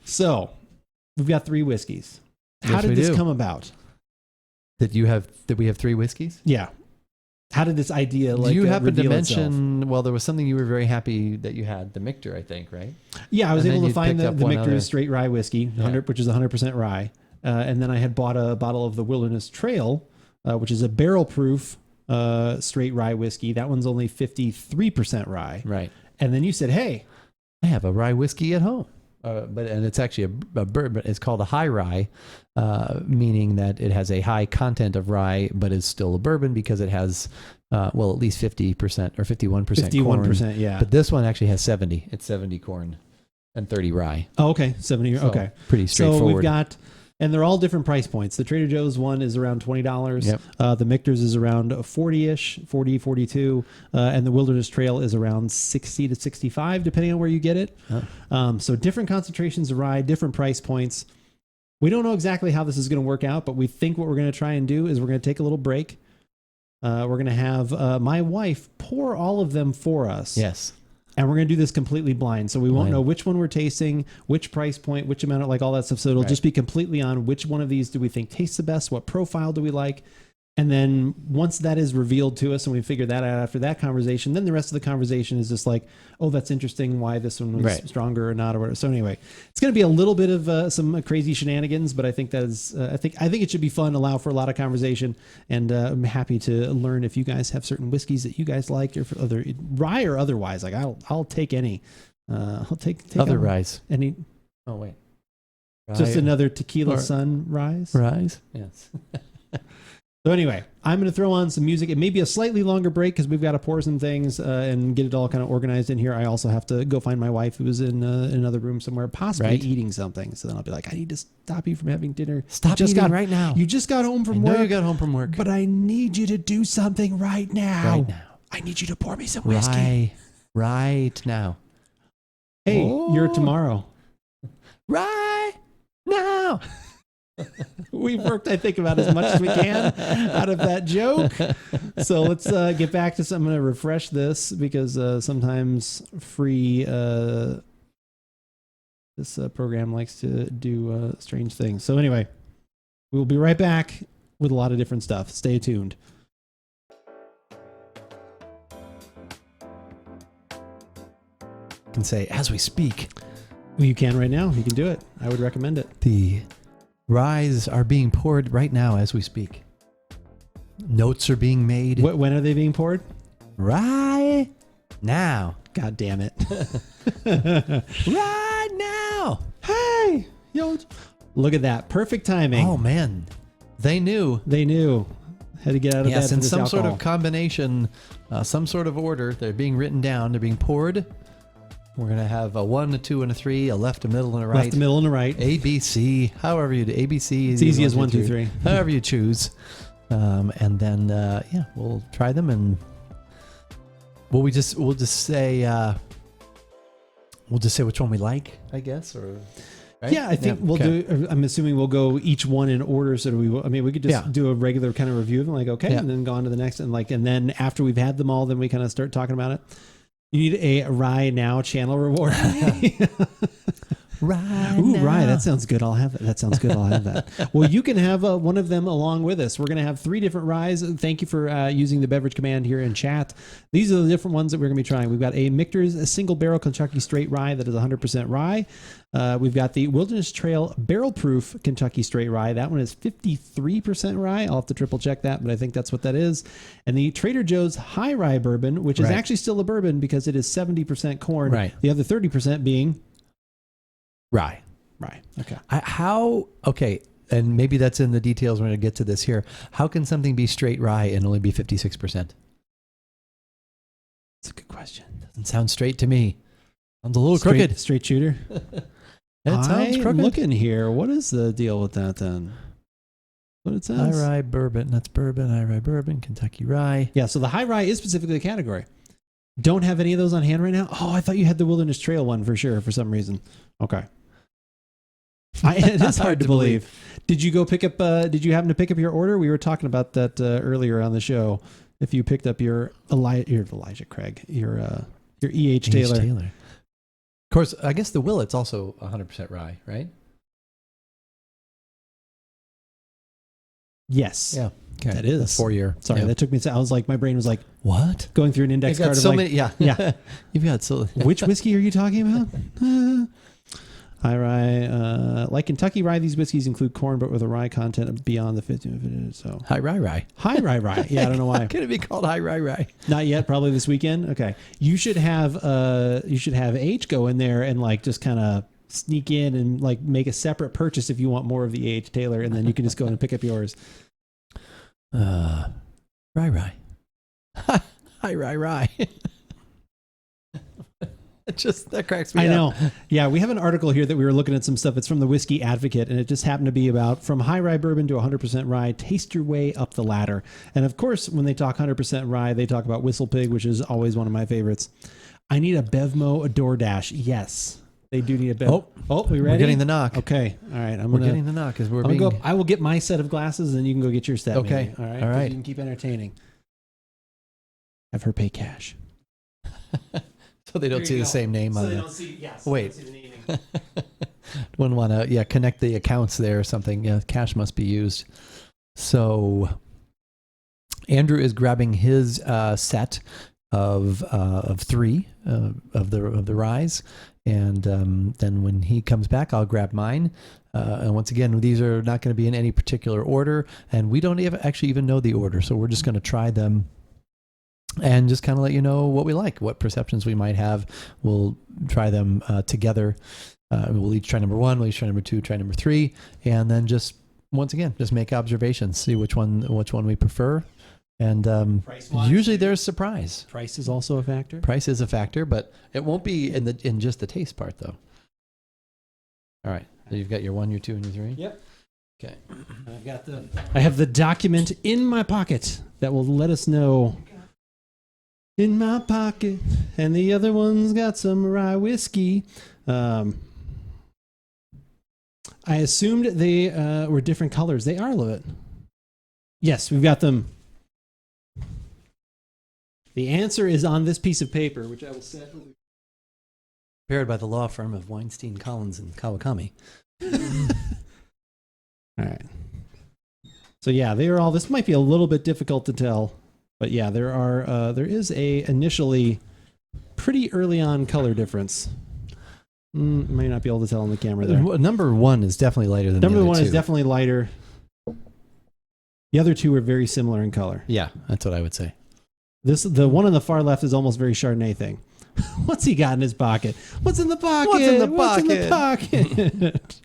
So, we've got 3 whiskeys. How Yes, did we this do. come about? Did we have 3 whiskeys? Yeah. How did this idea Do you happen to reveal mention? itself? Well, there was something you were very happy that you had, the Michter, I think, right? Yeah, I was And then able to you find picked the up one Michter's other. straight rye whiskey, which is 100% rye. And then I had bought a bottle of the Wilderness Trail, which is a barrel proof straight rye whiskey. That one's only 53% rye. Right. And then you said, hey, I have a rye whiskey at home. And it's actually a bourbon. It's called a high rye, meaning that it has a high content of rye, but is still a bourbon because it has, at least 50% or 51% 51%, corn. yeah. But this one actually has 70. It's 70 corn and 30 rye. Oh, okay. 70. So, okay. Pretty straightforward. So we've got, and they're all different price points. The Trader Joe's one is around $20. Yep. The Michter's is around 40-ish, 40, 42. And the Wilderness Trail is around 60 to 65, depending on where you get it. Oh. So different concentrations of rye, different price points. We don't know exactly how this is going to work out, but we think what we're going to try and do is we're going to take a little break. We're going to have my wife pour all of them for us. Yes. And we're going to do this completely blind. So we won't know which one we're tasting, which price point, which amount, like all that stuff. So it'll just be completely on which one of these do we think tastes the best? What profile do we like? And then once that is revealed to us and we figure that out after that conversation, then the rest of the conversation is just like, oh, that's interesting. Why this one was stronger or not or whatever. So anyway, it's going to be a little bit of some crazy shenanigans, but I think that is, I think it should be fun, allow for a lot of conversation. And I'm happy to learn if you guys have certain whiskeys that you guys like or for other rye or otherwise. Like I'll take any, I'll take other ryes. Any. Oh, wait. Just another tequila sunrise. Ryes? Yes. So anyway, I'm going to throw on some music. It may be a slightly longer break because we've got to pour some things and get it all kind of organized in here. I also have to go find my wife who is in another room somewhere, possibly eating something. So then I'll be like, I need to stop you from having dinner. Stop eating right now. You just got home from work. I know you got home from work. But I need you to do something right now. Right now. I need you to pour me some whiskey. Right now. Hey, you're tomorrow. Right now. We've worked, I think, about as much as we can out of that joke. So let's get back to something. I'm going to refresh this because sometimes free this program likes to do strange things. So anyway, we'll be right back with a lot of different stuff. Stay tuned. Can say as we speak. Well, you can right now. You can do it. I would recommend it. The ryes are being poured right now as we speak. Notes are being made. When are they being poured? Right now. God damn it. Right now. Hey, yo. Look at that. Perfect timing. Oh, man. They knew. They knew. Had to get out of bed. Yes, for in this some alcohol. sort of combination, some sort of order. They're being written down. They're being poured. We're going to have a 1, a 2, and a 3, a left, a middle, and a right. Left, the middle, and the right. A, B, C, however you do. A, B, C. It's easy as 1, 2, 3. However you choose. And then, we'll try them and we'll just say which one we like, I guess, or right? Yeah, I think we'll do. I'm assuming we'll go each one in order. So we could just do a regular kind of review of them, like and then go on to the next, and then after we've had them all, then we kind of start talking about it. You need a Rye Now channel reward. Rye. Ooh, now. Rye. That sounds good. I'll have that. That sounds good. I'll have that. Well, you can have one of them along with us. We're going to have 3 different ryes. Thank you for using the beverage command here in chat. These are the different ones that we're going to be trying. We've got a Michter's single barrel Kentucky straight rye that is 100% rye. We've got the Wilderness Trail barrel proof Kentucky straight rye. That one is 53% rye. I'll have to triple check that, but I think that's what that is. And the Trader Joe's high rye bourbon, which is actually still a bourbon because it is 70% corn. Right. The other 30% being Rye. Okay. Okay, and maybe that's in the details. We're going to get to this here. How can something be straight rye and only be 56%? That's a good question. Doesn't sound straight to me. Sounds a little crooked. Straight shooter. It sounds crooked. Looking here. What is the deal with that then? What it says? High rye bourbon. That's bourbon. High rye bourbon. Kentucky rye. Yeah, so the high rye is specifically a category. Don't have any of those on hand right now? Oh, I thought you had the Wilderness Trail one for sure for some reason. Okay. It is hard to believe. Did you go pick up, did you happen to pick up your order? We were talking about that earlier on the show. If you picked up your Elijah Craig, your E.H. Taylor. Of course, I guess the Willet's also 100% rye, right? Yes. Yeah. Okay. That is. 4-year. Sorry, that took me I was like, my brain was like, what? Going through an index card. So of many, yeah. You've got so. Which whiskey are you talking about? High rye, like Kentucky rye, these whiskeys include corn, but with a rye content beyond the 50. So High rye. high rye. Yeah, I don't know why. Could it be called high rye? Not yet. Probably this weekend. Okay, you should have H go in there and like just kind of sneak in and like make a separate purchase if you want more of the H Taylor, and then you can just go in and pick up yours. Rye. High rye. Just that cracks me up. I know. Yeah, we have an article here that we were looking at some stuff. It's from the Whiskey Advocate, and it just happened to be about from high rye bourbon to 100% rye. Taste your way up the ladder. And of course, when they talk 100% rye, they talk about Whistle Pig, which is always one of my favorites. I need a Bevmo a DoorDash. Yes, they do need a Bev. Oh, we ready? We're getting the knock. Okay. All right. We're getting the knock because I will get my set of glasses, and you can go get your set. Okay. Maybe. All right. You can keep entertaining. Have her pay cash. So they don't see the same name on it. Wait. Don't see the naming. Wouldn't want to, connect the accounts there or something. Yeah, cash must be used. So Andrew is grabbing his set of 3 of the ryes, and then when he comes back, I'll grab mine. And once again, these are not going to be in any particular order, and we don't actually even know the order, so we're just going to try them. And just kind of let you know what we like, what perceptions we might have. We'll try them together. We'll each try number 1, we'll each try number 2, try number 3, and then just once again, just make observations, see which one we prefer. And usually there's surprise. Price is also a factor. Price is a factor, but it won't be in just the taste part though. All right, so you've got your 1, your 2, and your 3. Yep. Okay. I have the document in my pocket that will let us know. In my pocket, and the other one's got some rye whiskey. I I assumed they were different colors. They are a little bit. Yes, we've got them. The answer is on this piece of paper, which I will set. Prepared by the law firm of Weinstein, Collins, and Kawakami. All right. So yeah, they are all. This might be a little bit difficult to tell, but yeah, there is a initially pretty early on color difference. May not be able to tell on the camera there. Number one is definitely lighter than Number the other one two. is definitely lighter. The other two are very similar in color. Yeah, that's what I would say. The one on the far left is almost very Chardonnay thing. What's he got in his pocket? What's in the pocket? What's in the What's in the pocket? pocket?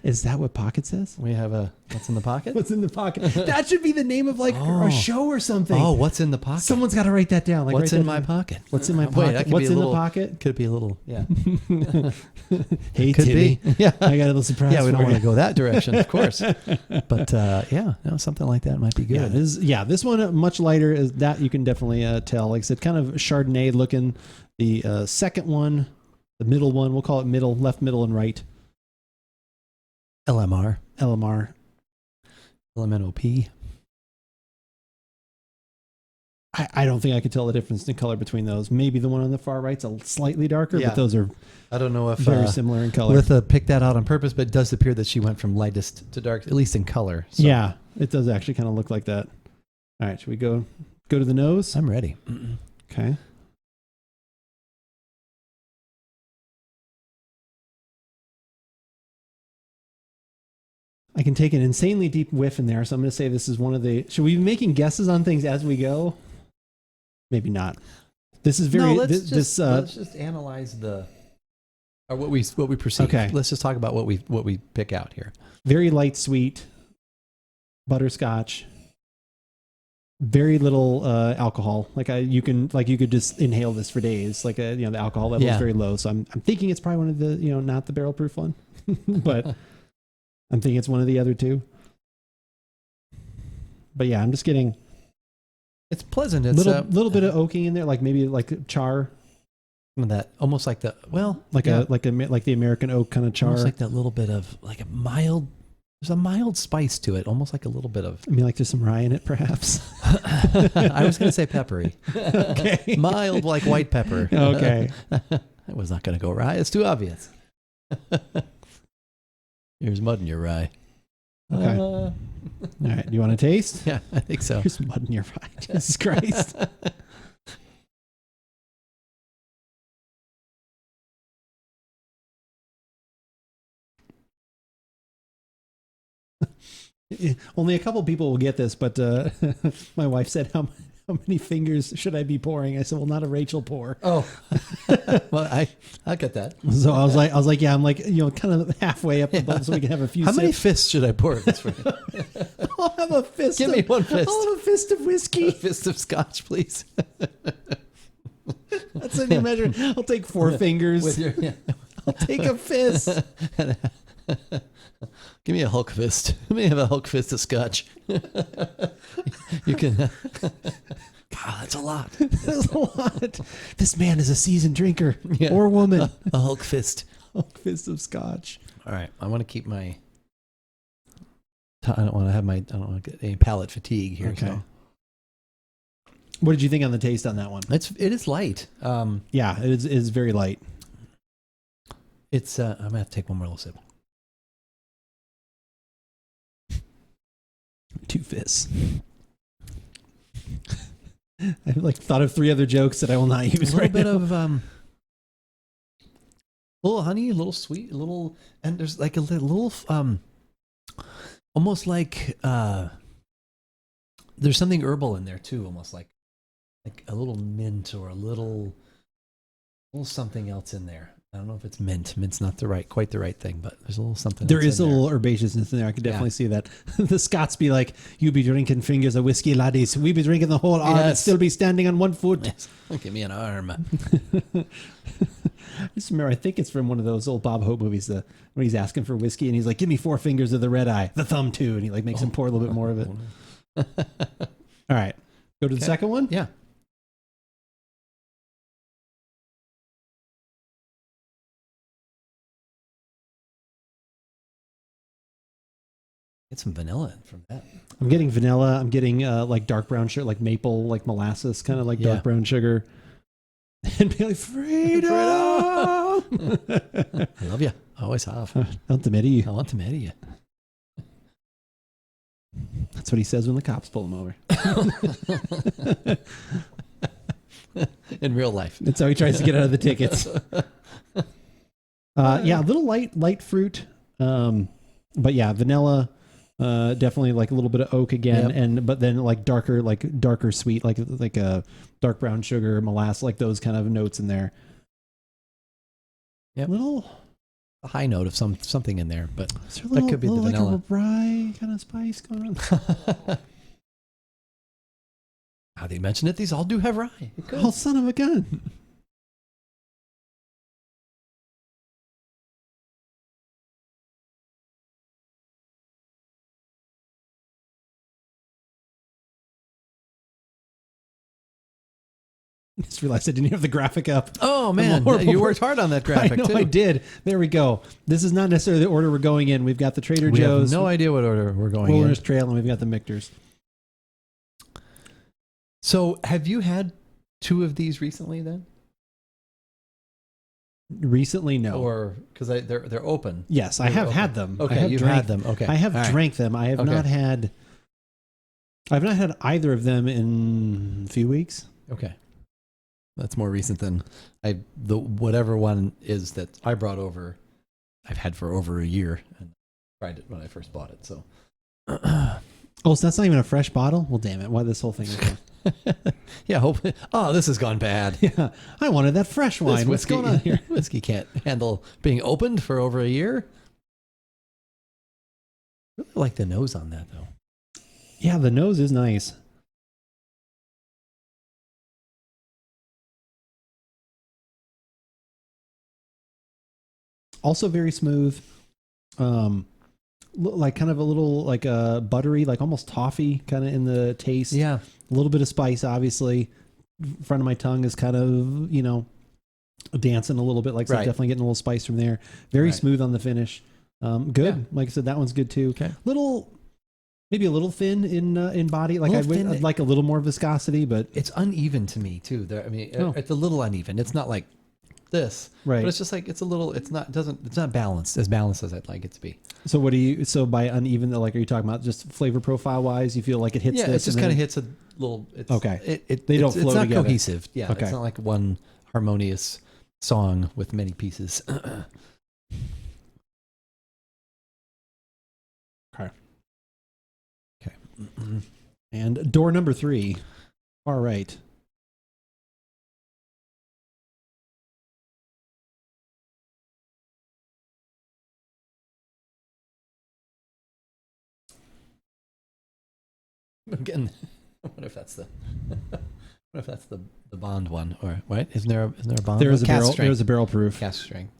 Is that what pocket says? We have a what's in the pocket? What's in the pocket? That should be the name of like a show or something. Oh, what's in the pocket? Someone's got to write that down. Like, what's write in that my down. pocket? What's in my Wait, pocket? that could What's be a in little, the pocket? Could be a little, yeah. Hey, Could Timmy. be. Yeah. I got a little surprise. Yeah, we don't for want to you. go that direction, of course. But yeah, no, something like that might be good. This one much lighter is that you can definitely tell. Like I said, kind of Chardonnay looking. The second one, the middle one, we'll call it middle, left, middle, and right. LMR, LMR. LMNOP. I don't think I could tell the difference in color between those. Maybe the one on the far right's a slightly darker, Yeah. but those are I don't know if very similar in color. Litha picked that out on purpose, but it does appear that she went from lightest to dark, at least in color. So Yeah, it does actually kind of look like that. All right, should we go to the nose? I'm ready. Okay. I can take an insanely deep whiff in there, so I'm going to say this is one of the... Should we be making guesses on things as we go? Maybe not. This is very... No, let's just analyze the... Or what we perceive. Okay. Let's just talk about what we pick out here. very light sweet, butterscotch, very little alcohol. You could just inhale this for days. The alcohol level is very low. So I'm thinking it's probably one of the, not the barrel proof one, but I'm thinking it's one of the other two. But yeah, I'm just getting It's pleasant. It's little bit of oaking in there, like maybe like char, some of that almost like the like the American oak kind of char. almost like that little bit of like a mild. There's a mild spice to it, almost like a little bit of. I mean, like there's some rye in it, perhaps. I was going to say peppery. Okay. Mild, like white pepper. Okay. That was not going to go rye. It's too obvious. Here's mud in your rye. Okay. All right. Do you want to taste? Yeah, I think so. There's mud in your rye. Jesus Christ. Only a couple people will get this, but my wife said, "How many fingers should I be pouring?" I said, "Well, not a Rachel pour." Oh, well, I get that. So I was like, yeah, I'm like, kind of halfway up the bowl, so we can have a few. How many sips. fists should I pour in this for you? I'll have a fist. Give me one fist. I'll have a fist of A whiskey. fist of scotch, please. That's a new measure. I'll take 4 fingers. With your, yeah. I'll take a fist. Give me a Hulk fist. Let me have a Hulk fist of scotch. You can. God, that's a lot. That's a lot. This man is a seasoned drinker Yeah. or woman. A Hulk fist. A fist of scotch. All right, I want to keep my. I don't want to get any palate fatigue here. Okay. So. What did you think on the taste on that one? It is light. Yeah, it is very light. It's. I'm gonna have to take one more little sip. 2 fists. I've thought of 3 other jokes that I will not use A little right bit now. of little honey, a little sweet, a little, and there's like a little almost like there's something herbal in there too, almost like a little mint or a little something else in there. I don't know if it's mint. Mint's not quite the right thing, but there's a little something. There else is a in there. little herbaceousness in there. I could definitely see that. The Scots be like, "You be drinking fingers of whiskey, laddies. We be drinking the whole arm and Yes. still be standing on one foot." Yes. Give me an arm. I just remember, I think it's from one of those old Bob Hope movies, when he's asking for whiskey and he's like, "Give me 4 fingers of the red eye, the thumb too," and he makes him pour a little bit more of it. All right, go to the second one. Yeah. Get some vanilla from that. I'm getting vanilla. I'm getting like dark brown sugar, like maple, like molasses, kind of like dark brown sugar. And be like, freedom! I love you. I always have. I want to marry you. I want to marry you. That's what he says when the cops pull him over. In real life. That's how he tries to get out of the tickets. Yeah, a little light fruit. But yeah, vanilla, definitely like a little bit of oak again, but then like darker sweet, like a dark brown sugar, molasses, like those kind of notes in there. Yeah, a high note of something in there, but that could be the vanilla. Like a rye kind of spice going on. How they mentioned it, these all do have rye. Oh, son of a gun. I just realized I didn't have the graphic up. Oh, man. You worked hard on that graphic, I know, too. I did. There we go. This is not necessarily the order we're going in. We've got the Trader Joe's. We have no idea what order we're going in. Wilderness Trail, and we've got the Michter's. So have you had 2 of these recently then? Recently, no. Or because they're open. Yes, I have had them. Okay, you've had them. Okay, I have drank them. I have not had. I've not had either of them in a few weeks. Okay, that's more recent than whatever one is that I brought over. I've had for over a year and tried it when I first bought it. So. Oh, so that's not even a fresh bottle? Well, damn it. Why this whole thing is Yeah, hopefully. Oh, this has gone bad. Yeah, I wanted that fresh wine. What's going on here? Whiskey can't handle being opened for over a year. I really like the nose on that, though. Yeah, the nose is nice. Also very smooth. Like kind of a little like buttery, like almost toffee kind of in the taste. Yeah. A little bit of spice, obviously. Front of my tongue is kind of, dancing a little bit. Like so definitely getting a little spice from there. Very smooth on the finish. Good. Yeah. Like I said, that one's good too. Okay. Maybe a little thin in body. Like I'd like a little more viscosity, but it's uneven to me too. It's a little uneven. It's not like this, right? But it's just like it's not balanced as I'd like it to be. So by uneven, like, are you talking about just flavor profile wise? You feel like it hits? Yeah, it just kind of hits a little. It's, okay, they don't flow It's not together. cohesive. Yeah, okay. It's not like one harmonious song with many pieces. Okay. Mm-hmm. And door number 3. All right. Again, I wonder if that's the bond one, or what? Isn't there a bond? There is a barrel. Strength. There's a barrel proof. Cast strength.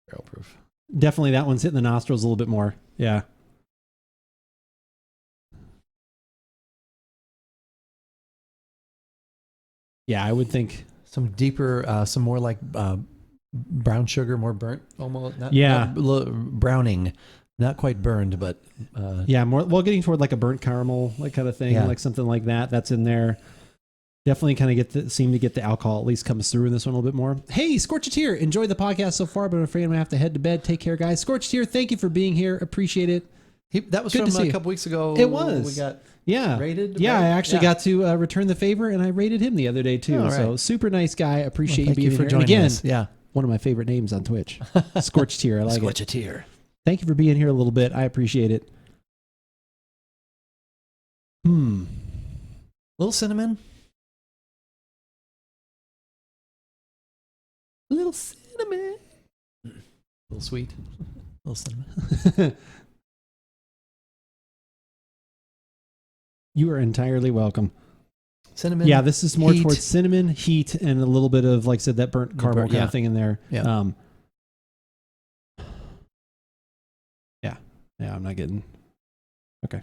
Barrel proof. Definitely, that one's hitting the nostrils a little bit more. Yeah. Yeah, I would think some deeper, some more like brown sugar, more burnt, almost. Not browning. Not quite burned, but more getting toward like a burnt caramel, like kind of thing, like something like that. That's in there. Definitely kind of seem to get the alcohol at least comes through in this one a little bit more. Hey, Scorcheteer, enjoy the podcast so far, but I'm afraid I'm gonna have to head to bed. Take care, guys. Scorcheteer, thank you for being here. Appreciate it. That was good from a couple weeks ago. It was. We got rated. Yeah, I actually got to return the favor, and I rated him the other day too. Right. So super nice guy. Appreciate you being here. Joining again, us. Yeah, one of my favorite names on Twitch. Scorcheteer. I like Scorcheteer. Thank you for being here a little bit. I appreciate it. Little cinnamon. Little cinnamon. Little sweet. Little cinnamon. You are entirely welcome. Cinnamon. Yeah, this is more heat. towards cinnamon, heat, and a little bit of, like I said, that burnt caramel kind of thing in there. Yeah. Yeah, I'm not getting... Okay.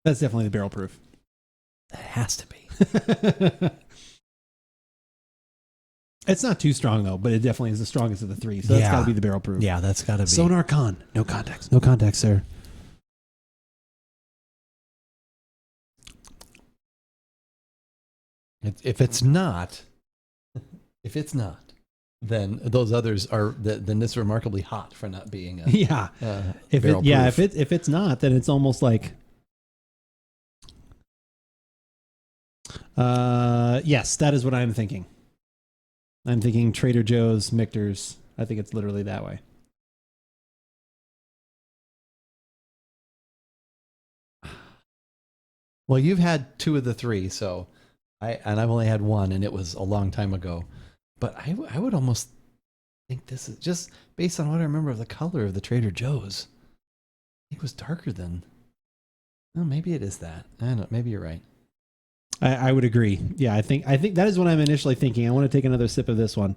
That's definitely the barrel proof. It has to be. It's not too strong though, but it definitely is the strongest of the three. So that's got to be the barrel proof. Yeah, that's got to be. Sonar Con. No context. No context, sir. If it's not, then those others are. Then it's remarkably hot for not being. Yeah. If it's not, then it's almost like. Yes, that is what I'm thinking. I'm thinking Trader Joe's, Michter's. I think it's literally that way. Well, you've had 2 of the 3, so I've only had 1, and it was a long time ago. But I would almost think this is just based on what I remember of the color of the Trader Joe's. I think it was darker than. Well, maybe it is that. I don't know. Maybe you're right. I would agree. Yeah, I think that is what I'm initially thinking. I want to take another sip of this one.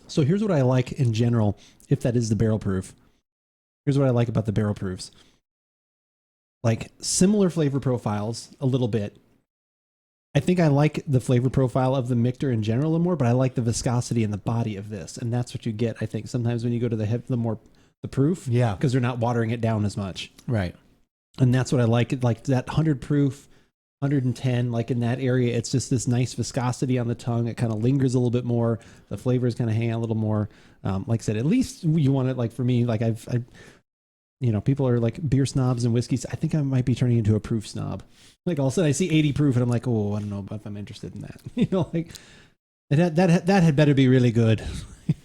So here's what I like in general, if that is the barrel proof. Here's what I like about the barrel proofs. Like similar flavor profiles a little bit. I think I like the flavor profile of the Michter in general a little more, but I like the viscosity and the body of this. And that's what you get, I think, sometimes when you go to the proof. Yeah. Because they're not watering it down as much. Right. And that's what I like. Like that 100 proof, 110, like in that area, it's just this nice viscosity on the tongue. It kind of lingers a little bit more. The flavors kind of hang out a little more. Like I said, at least you want it, like for me, like I've people are like beer snobs and whiskeys. I think I might be turning into a proof snob. Like all of a sudden I see 80 proof and I'm like, oh, I don't know if I'm interested in that. Like that had better be really good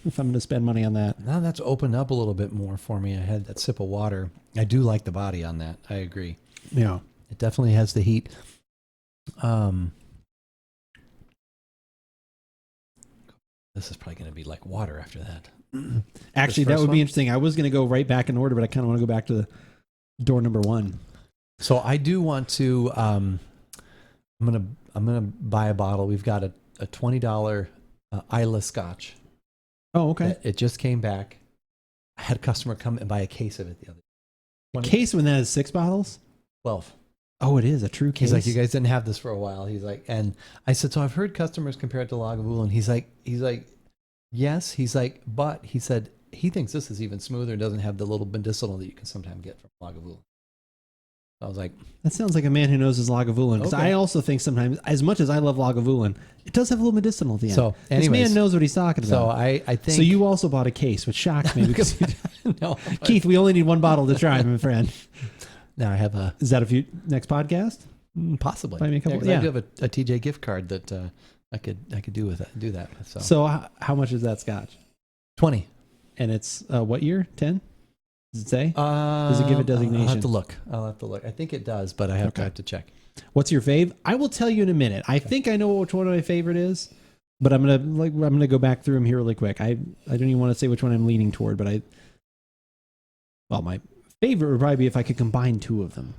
if I'm going to spend money on that. Now that's opened up a little bit more for me. I had that sip of water. I do like the body on that. I agree. Yeah. It definitely has the heat. This is probably going to be like water after that. Actually, that would be interesting. I was going to go right back in order, but I kind of want to go back to the door number 1. So I do want to. I'm gonna buy a bottle. We've got a $20 Isla Scotch. Oh, okay. It just came back. I had a customer come and buy a case of it the other day. A case when that is 6 bottles? 12. Oh, it is a true case. He's like, you guys didn't have this for a while. He's like, and I said, so I've heard customers compare it to Lagavulin. He's like, yes. He's like, but he said he thinks this is even smoother and doesn't have the little medicinal that you can sometimes get from Lagavulin. I was like, that sounds like a man who knows his Lagavulin. Because I also think sometimes, as much as I love Lagavulin, it does have a little medicinal at the end. So, anyways, this man knows what he's talking about. So I think. So you also bought a case, which shocks me. Because No, Keith, we only need 1 bottle to try, my friend. Now I have a. Is that next podcast? Possibly. Buy me a couple. I do have a TJ gift card that I could do that. So how much is that Scotch? 20. And it's what year? 10? Does it say? Does it give a designation? I'll have to look. I think it does, but I have to check. What's your fave? I will tell you in a minute. I think I know which one my favorite is, but I'm gonna go back through them here really quick. I don't even want to say which one I'm leaning toward, but my favorite would probably be if I could combine 2 of them.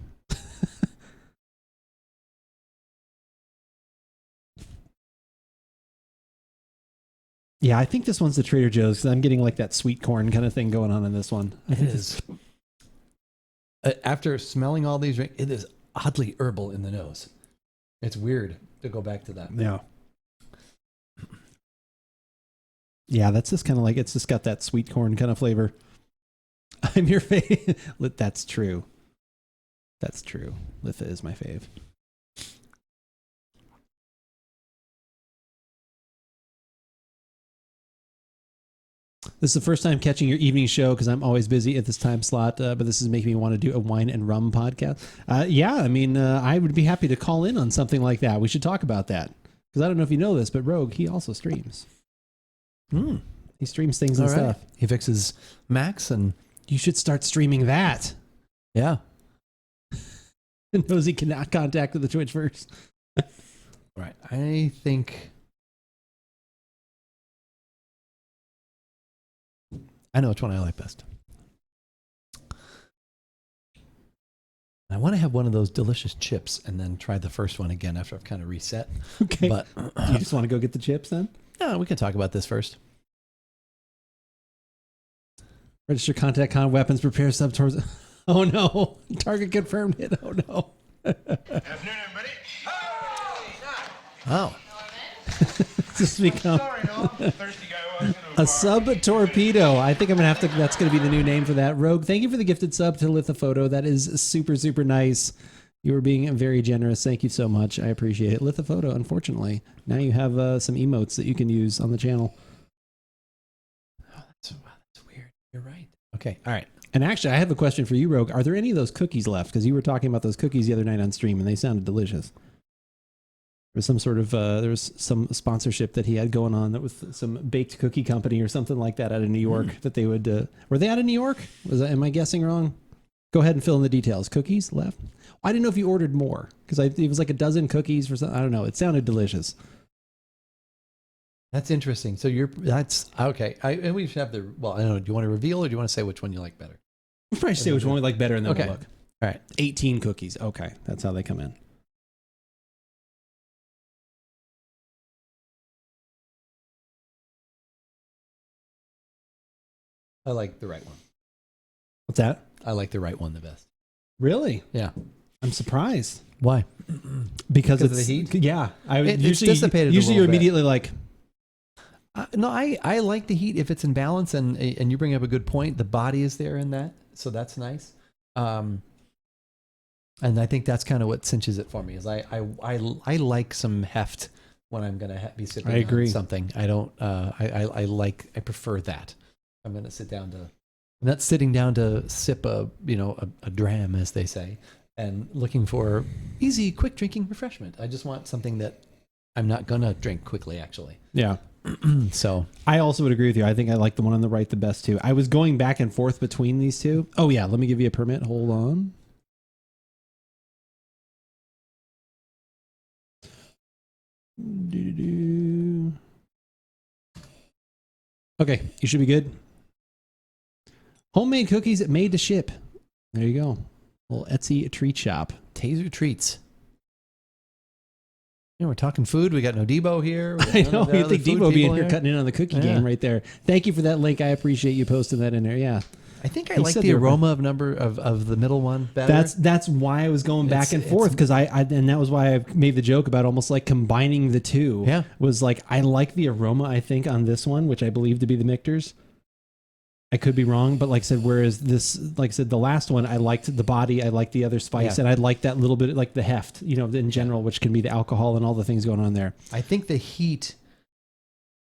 Yeah, I think this one's the Trader Joe's because I'm getting like that sweet corn kind of thing going on in this one. It is. After smelling all these, it is oddly herbal in the nose. It's weird to go back to that. Yeah. Yeah, that's just kind of like, it's just got that sweet corn kind of flavor. I'm your fave. That's true. That's true. Litha is my fave. This is the first time catching your evening show because I'm always busy at this time slot, but this is making me want to do a wine and rum podcast. Yeah, I mean, I would be happy to call in on something like that. We should talk about that because I don't know if you know this, but Rogue, he also streams. He streams things and stuff. He fixes Macs, and you should start streaming that. Yeah. Knows he cannot contact with the Twitch first. Right. I think I know which one I like best. I want to have one of those delicious chips and then try the first one again after I've kind of reset. Okay. But You just want to go get the chips then? no, we can talk about this first. Register contact con weapons, prepare sub towards. Oh no. Target confirmed it. Oh no. Afternoon, everybody. Oh, This become Sorry, no. Thirsty guy walking into a bar. sub torpedo. I think I'm gonna have to. That's gonna be the new name for that. Rogue, thank you for the gifted sub to Lithophoto. That is super, super nice. You were being very generous. Thank you so much. I appreciate it. Lithophoto, unfortunately, now you have some emotes that you can use on the channel. that's weird. You're right. Okay. All right. And actually, I have a question for you, Rogue. Are there any of those cookies left? Because you were talking about those cookies the other night on stream, and they sounded delicious. There was some sort of there was some sponsorship that he had going on that was some baked cookie company or something like that out of New York that they would. Were they out of New York? Am I guessing wrong? Go ahead and fill in the details. Cookies left. I didn't know if you ordered more because it was like a dozen cookies for something. I don't know. It sounded delicious. That's interesting. So that's okay. And we should have well, I don't know. Do you want to reveal or do you want to say which one you like better? We'll probably say which one we like better and then Okay. we'll look. All right. 18 cookies. Okay. That's how they come in. I like the right one. What's that? I like the right one the best. Really? Yeah. I'm surprised. Why? Because of it's the heat? Yeah. It's usually dissipated a Usually little you're bit. immediately like, No, I like the heat if it's in balance, and you bring up a good point. The body is there in that, so that's nice. And I think that's kind of what cinches it for me. Is I like some heft when I'm gonna be sipping. I agree. On something. I don't. I prefer that. I'm gonna sit down to. I'm not sitting down to sip a dram, as they say, and looking for easy, quick drinking refreshment. I just want something that I'm not gonna drink quickly. Actually. yeah. So I also would agree with you. I think I like the one on the right the best too. I was going back and forth between these two. Oh yeah, let me give you a permit. Hold on. Okay, you should be good. Homemade cookies made to ship. There you go. Little Etsy treat shop. Taser treats. We're talking food. We got no Debo here. We got I none know. of the You'd other think food Debo being people here here. cutting in on the cookie Yeah. game right there. Thank you for that link. I appreciate you posting that in there. Yeah. I think I He like said the they were- aroma of the middle one better. That's why I was going back and It's- forth because I and that was why I made the joke about almost like combining the two. Yeah. Was like I like the aroma I think on this one, which I believe to be the Michter's. I could be wrong, but like I said, whereas this, like I said, the last one, I liked the body, I liked the other spice, Yeah. and I liked that little bit, like the heft, in general, which can be the alcohol and all the things going on there. I think the heat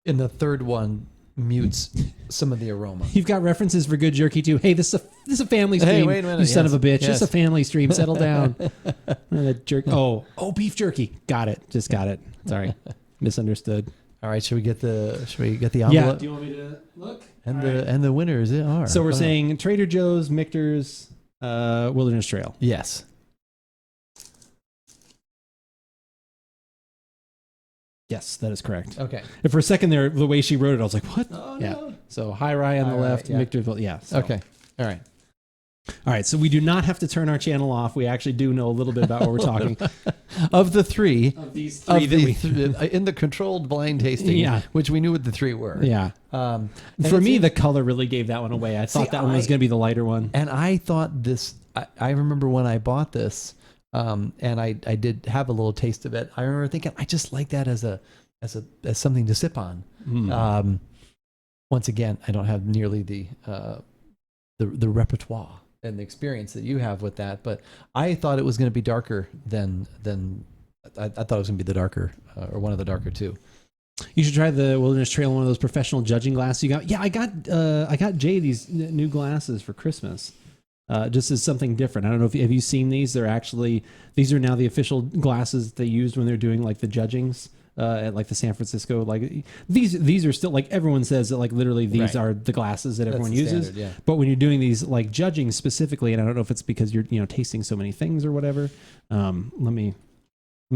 in the third one mutes some of the aroma. You've got references for good jerky too. Hey, this is a family stream. Hey, wait a minute. You son Yes. of a bitch. Yes. It's a family stream. Settle down. Oh, beef jerky. Got it. Just got it. Sorry, misunderstood. All right, should we get the Yeah. envelope? Do you want me to look? And the winners are. So we're saying Trader Joe's, Michter's, Wilderness Trail. yes. Yes, that is correct. Okay. And for a second there, the way she wrote it, I was like, what? Oh, Yeah. no. So High Rye on the High Rye, left, yeah. Michter's. Well, yeah. So. Okay. All right. All right. So we do not have to turn our channel off. We actually do know a little bit about what we're talking. Of the three, Of these three that we... in the controlled blind tasting, Yeah. which we knew what the three were. Yeah. And For it's me, in- the color really gave that one away. I thought See, that one was going to be the lighter one. And I thought this. I remember when I bought this, and I did have a little taste of it. I remember thinking, I just like that as something to sip on. Once again, I don't have nearly the repertoire and the experience that you have with that, but I thought it was going to be darker than I thought it was going to be the darker or one of the darker two. You should try the Wilderness Trail, one of those professional judging glasses you got. Yeah, I got Jay these new glasses for Christmas. Just as something different. I don't know if have you seen these? These are now the official glasses they used when they're doing like the judgings at like the San Francisco. Like these are still like everyone says that like literally these Right. are the glasses that everyone the uses. standard, yeah. But when you're doing these like judging specifically, and I don't know if it's because you're tasting so many things or whatever. Let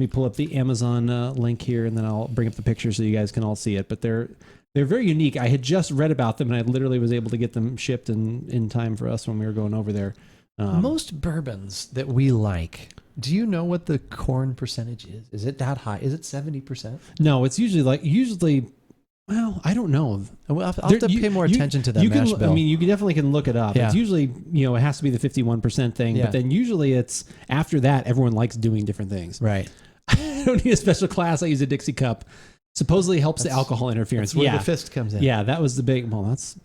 me pull up the Amazon link here, and then I'll bring up the picture so you guys can all see it. But they're very unique. I had just read about them, and I literally was able to get them shipped in time for us when we were going over there. Most bourbons that we like, do you know what the corn percentage is? Is it that high? Is it 70%? No, it's usually. Well, I don't know. I'll have to pay more attention to that mash bill. I mean, you definitely can look it up. Yeah. It's usually, it has to be the 51% thing, Yeah. but then usually it's after that, everyone likes doing different things. Right. I don't need a special class. I use a Dixie cup. Supposedly helps the alcohol interference. That's where the fist comes in. Yeah, that was the big, that's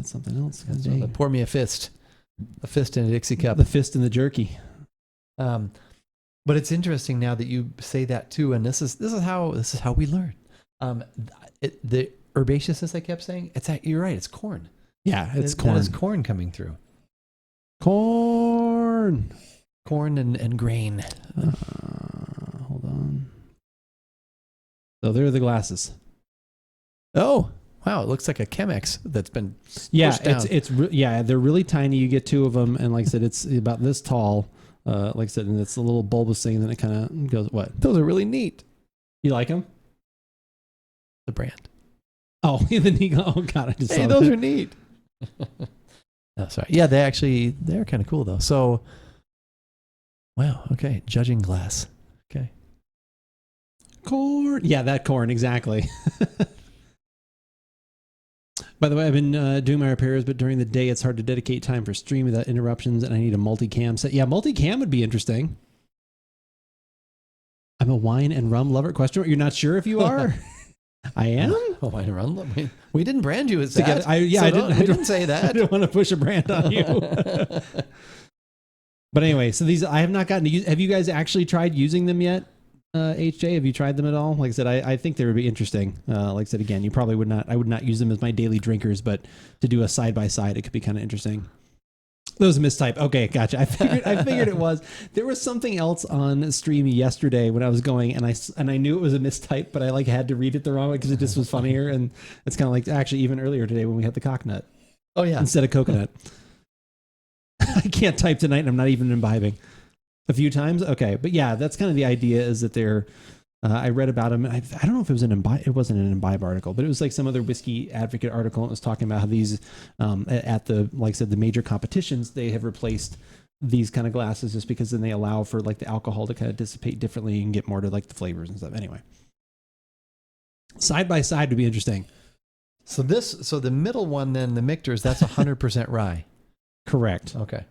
something else. Pour me a fist in a Dixie cup. The fist and the jerky. But it's interesting now that you say that too, and this is how we learn. The herbaceousness I kept saying, you're right. It's corn. Yeah, it's corn. That is corn coming through. Corn And grain. Hold on. So there are the glasses. Oh, wow! It looks like a Chemex that's been Yeah, pushed down. they're really tiny. You get 2 of them, and like I said, it's about this tall. Like I said, and it's a little bulbous thing, and then it kind of goes. What? Those are really neat. You like them? The brand. Oh, oh God! I just saw those that. are neat. Oh, sorry. Yeah, they're kind of cool though. So, wow. Okay, judging glass. Okay. Corn. Yeah, that corn exactly. By the way, I've been doing my repairs, but during the day it's hard to dedicate time for stream without interruptions, and I need a multicam set. Yeah, multicam would be interesting. I'm a wine and rum lover. Question: You're not sure if you are? I am. Oh, wine and rum. We didn't brand you as Together. that. I didn't say I that. didn't want to push a brand on you. But anyway, so these I have not gotten to use. Have you guys actually tried using them yet? HJ, have you tried them at all? Like I said, I think they would be interesting. Like I said, again, you probably would not. I would not use them as my daily drinkers, but to do a side by side, it could be kind of interesting. That was a mistype. Okay, gotcha. I figured it was. There was something else on stream yesterday when I was going, and I knew it was a mistype, but I had to read it the wrong way because it just was funnier. And it's kind of like actually even earlier today when we had the coconut. Oh yeah, instead of coconut. I can't type tonight, and I'm not even imbibing. A few times, okay, but yeah, that's kind of the idea. Is that they're I read about them. I don't know if it was it wasn't an Imbibe article, but it was like some other whiskey advocate article. And it was talking about how these, at the, like I said, the major competitions, they have replaced these kind of glasses just because then they allow for like the alcohol to kind of dissipate differently and get more to like the flavors and stuff. Anyway, side by side would be interesting. So the middle one then, the Michter's, that's 100% rye. Correct. Okay.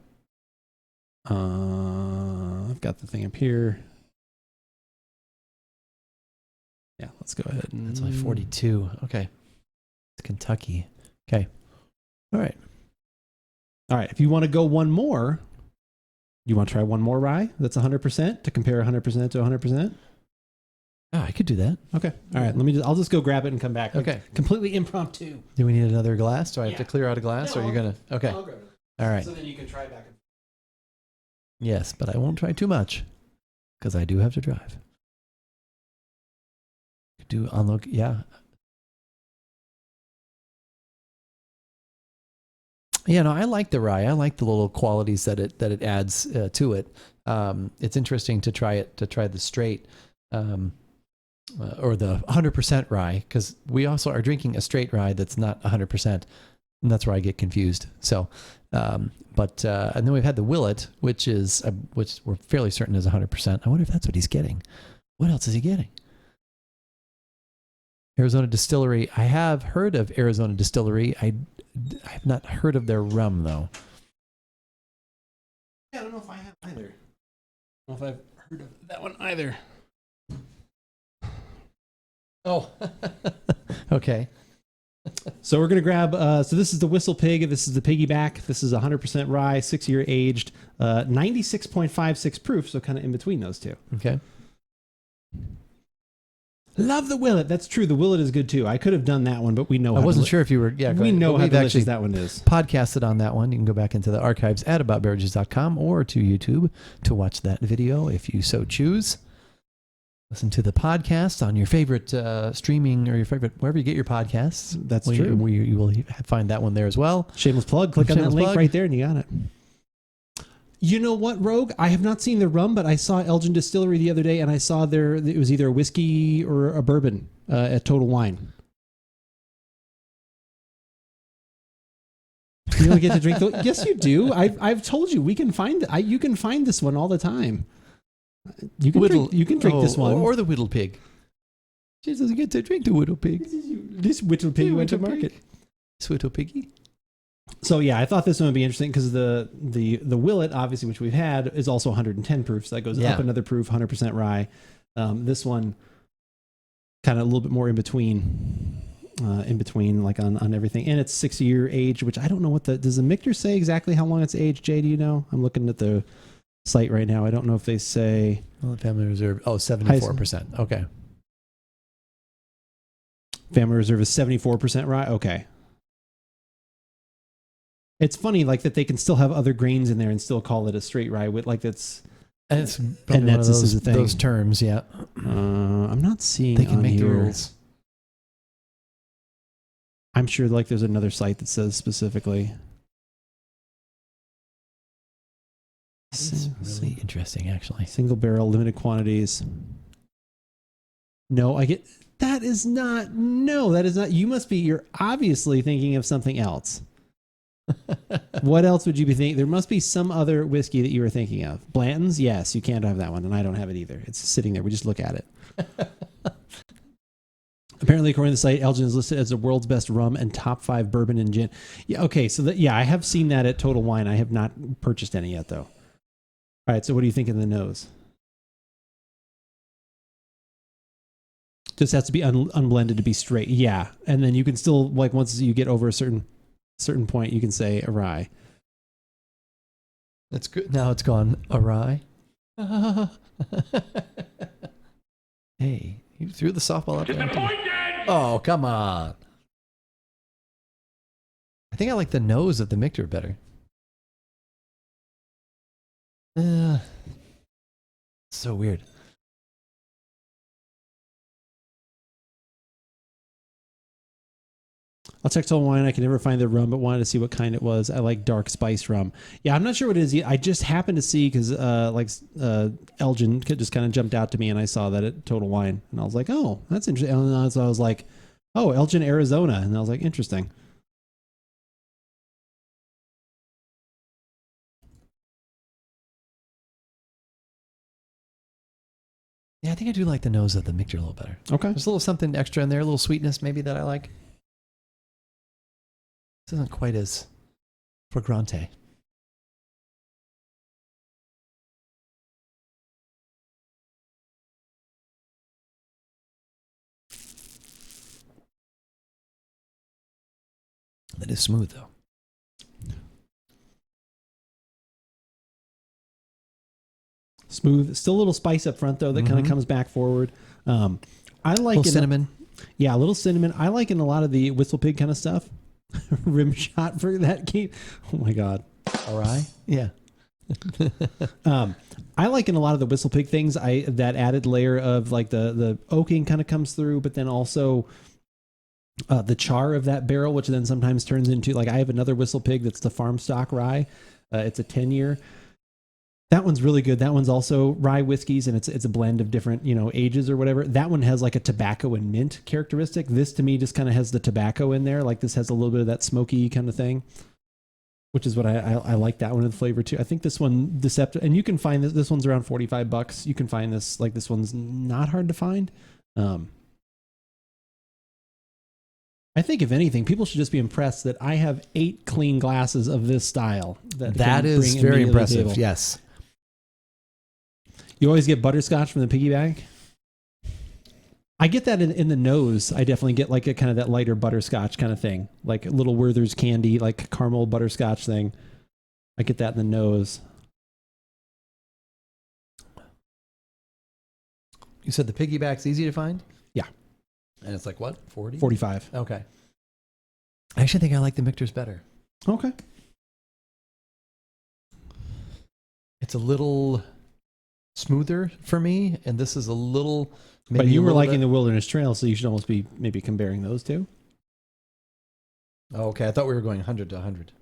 I've got the thing up here. Yeah, let's go ahead. That's only 42. Okay. It's Kentucky. Okay. All right. All right. If you want to go one more, you want to try one more rye that's 100% to compare 100% to 100%? Oh, I could do that. Okay. All right. I'll just go grab it and come back. Okay. Completely impromptu. Do we need another glass? Do I have to clear out a glass? No, or are you going to? Okay. I'll grab it. All right. So then you can try back. Yes, but I won't try too much because I do have to drive. Do unlock, yeah. Yeah, no, I like the rye. I like the little qualities that it adds to it. It's interesting to try the straight or the 100% rye, because we also are drinking a straight rye that's not 100%, and that's where I get confused. So, and then we've had the Willet, which we're fairly certain is 100%. I wonder if that's what he's getting. What else is he getting? Arizona Distillery. I have heard of Arizona Distillery. I have not heard of their rum, though. Yeah, I don't know if I have either. I don't know if I've heard of that one either. Oh, okay. So we're going to grab, so this is the Whistle Pig. This is the Piggyback. This is 100% rye, 6-year aged, 96.56 proof, so kind of in between those two. Okay. Love the Willet. That's true. The Willet is good too. I could have done that one, but we know. I wasn't sure if you were. Yeah, we know how we've delicious actually that one is. Podcasted on that one. You can go back into the archives at AboutBeverages.com or to YouTube to watch that video if you so choose. Listen to the podcast on your favorite streaming or your favorite wherever you get your podcasts. That's true. You will find that one there as well. Shameless plug. Click on that link plug. right there, and you got it. You know what, Rogue? I have not seen the rum, but I saw Elgin Distillery the other day, and I saw it was either a whiskey or a bourbon at Total Wine. You don't get to drink the. Yes, you do. I've told you we can find. You can find this one all the time. You can drink. You can drink this one or the Whittle Pig. She doesn't get to drink the Whittle Pig. This Whittle Pig went to market. Whittle Piggy. So yeah, I thought this one would be interesting because the Willet, obviously, which we've had, is also 110 proof. So that goes up another proof, 100% rye. This one kind of a little bit more in between like on everything. And it's 6-year age, which I don't know does the Michter say exactly how long it's aged? Jay, do you know? I'm looking at the site right now. I don't know if they say. Well, the Family Reserve. Oh, 74%. Okay. Family Reserve is 74% rye. Okay. It's funny, like that they can still have other grains in there and still call it a straight rye. With like that's this is a thing. Those terms, yeah. I'm not seeing. They can make here. the rules. I'm sure, like there's another site that says specifically. It's really interesting, actually. Single barrel, limited quantities. No, I get that is not. No, that is not. You must be. You're obviously thinking of something else. What else would you be thinking? There must be some other whiskey that you were thinking of. Blanton's? Yes, you can't have that one, and I don't have it either. It's sitting there. We just look at it. Apparently, according to the site, Elgin is listed as the world's best rum and top 5 bourbon and gin. Yeah, okay, so I have seen that at Total Wine. I have not purchased any yet, though. All right, so what do you think in the nose? Just has to be unblended to be straight. Yeah, and then you can still, like, once you get over a certain point, you can say a rye. That's good. Now it's gone awry. Hey, you threw the softball up there. Oh, come on. I think I like the nose of the Michter better. So weird. I'll check Total Wine. I can never find the rum, but wanted to see what kind it was. I like dark spice rum. Yeah, I'm not sure what it is. I just happened to see because Elgin just kind of jumped out to me, and I saw that at Total Wine, and I was like, oh, that's interesting. And so I was like, oh, Elgin, Arizona, and I was like, interesting. Yeah, I think I do like the nose of the Michter a little better. Okay. There's a little something extra in there, a little sweetness maybe that I like. This isn't quite as fragrante. That is smooth, though. Smooth. Still a little spice up front, though, that kind of comes back forward. I like a little cinnamon. Yeah, a little cinnamon. I like in a lot of the Whistle Pig kind of stuff. Rim shot for that game. Oh my god. All right. Yeah. I like in a lot of the Whistle Pig things, that added layer of like the oaking kind of comes through, but then also the char of that barrel, which then sometimes turns into, like, I have another Whistle Pig that's the farm stock rye. It's a 10-year. That one's really good. That one's also Rye Whiskies, and it's a blend of different, ages or whatever. That one has like a tobacco and mint characteristic. This to me just kind of has the tobacco in there. Like this has a little bit of that smoky kind of thing, which is what I like that one in the flavor too. I think this one, Deceptive, and you can find this one's around $45. You can find this, like this one's not hard to find. I think if anything, people should just be impressed that I have 8 clean glasses of this style. That is very impressive. Yes. You always get butterscotch from the piggy bag. I get that in the nose. I definitely get like a kind of that lighter butterscotch kind of thing, like a little Werther's candy, like caramel butterscotch thing. I get that in the nose. You said the piggyback's easy to find? Yeah. And it's like what? 40? 45. Okay. I actually think I like the Michter's better. Okay. It's a little smoother for me, and this is a little. But you were liking the Wilderness Trail, so you should almost be maybe comparing those two. Oh, okay. I thought we were going 100 to 100.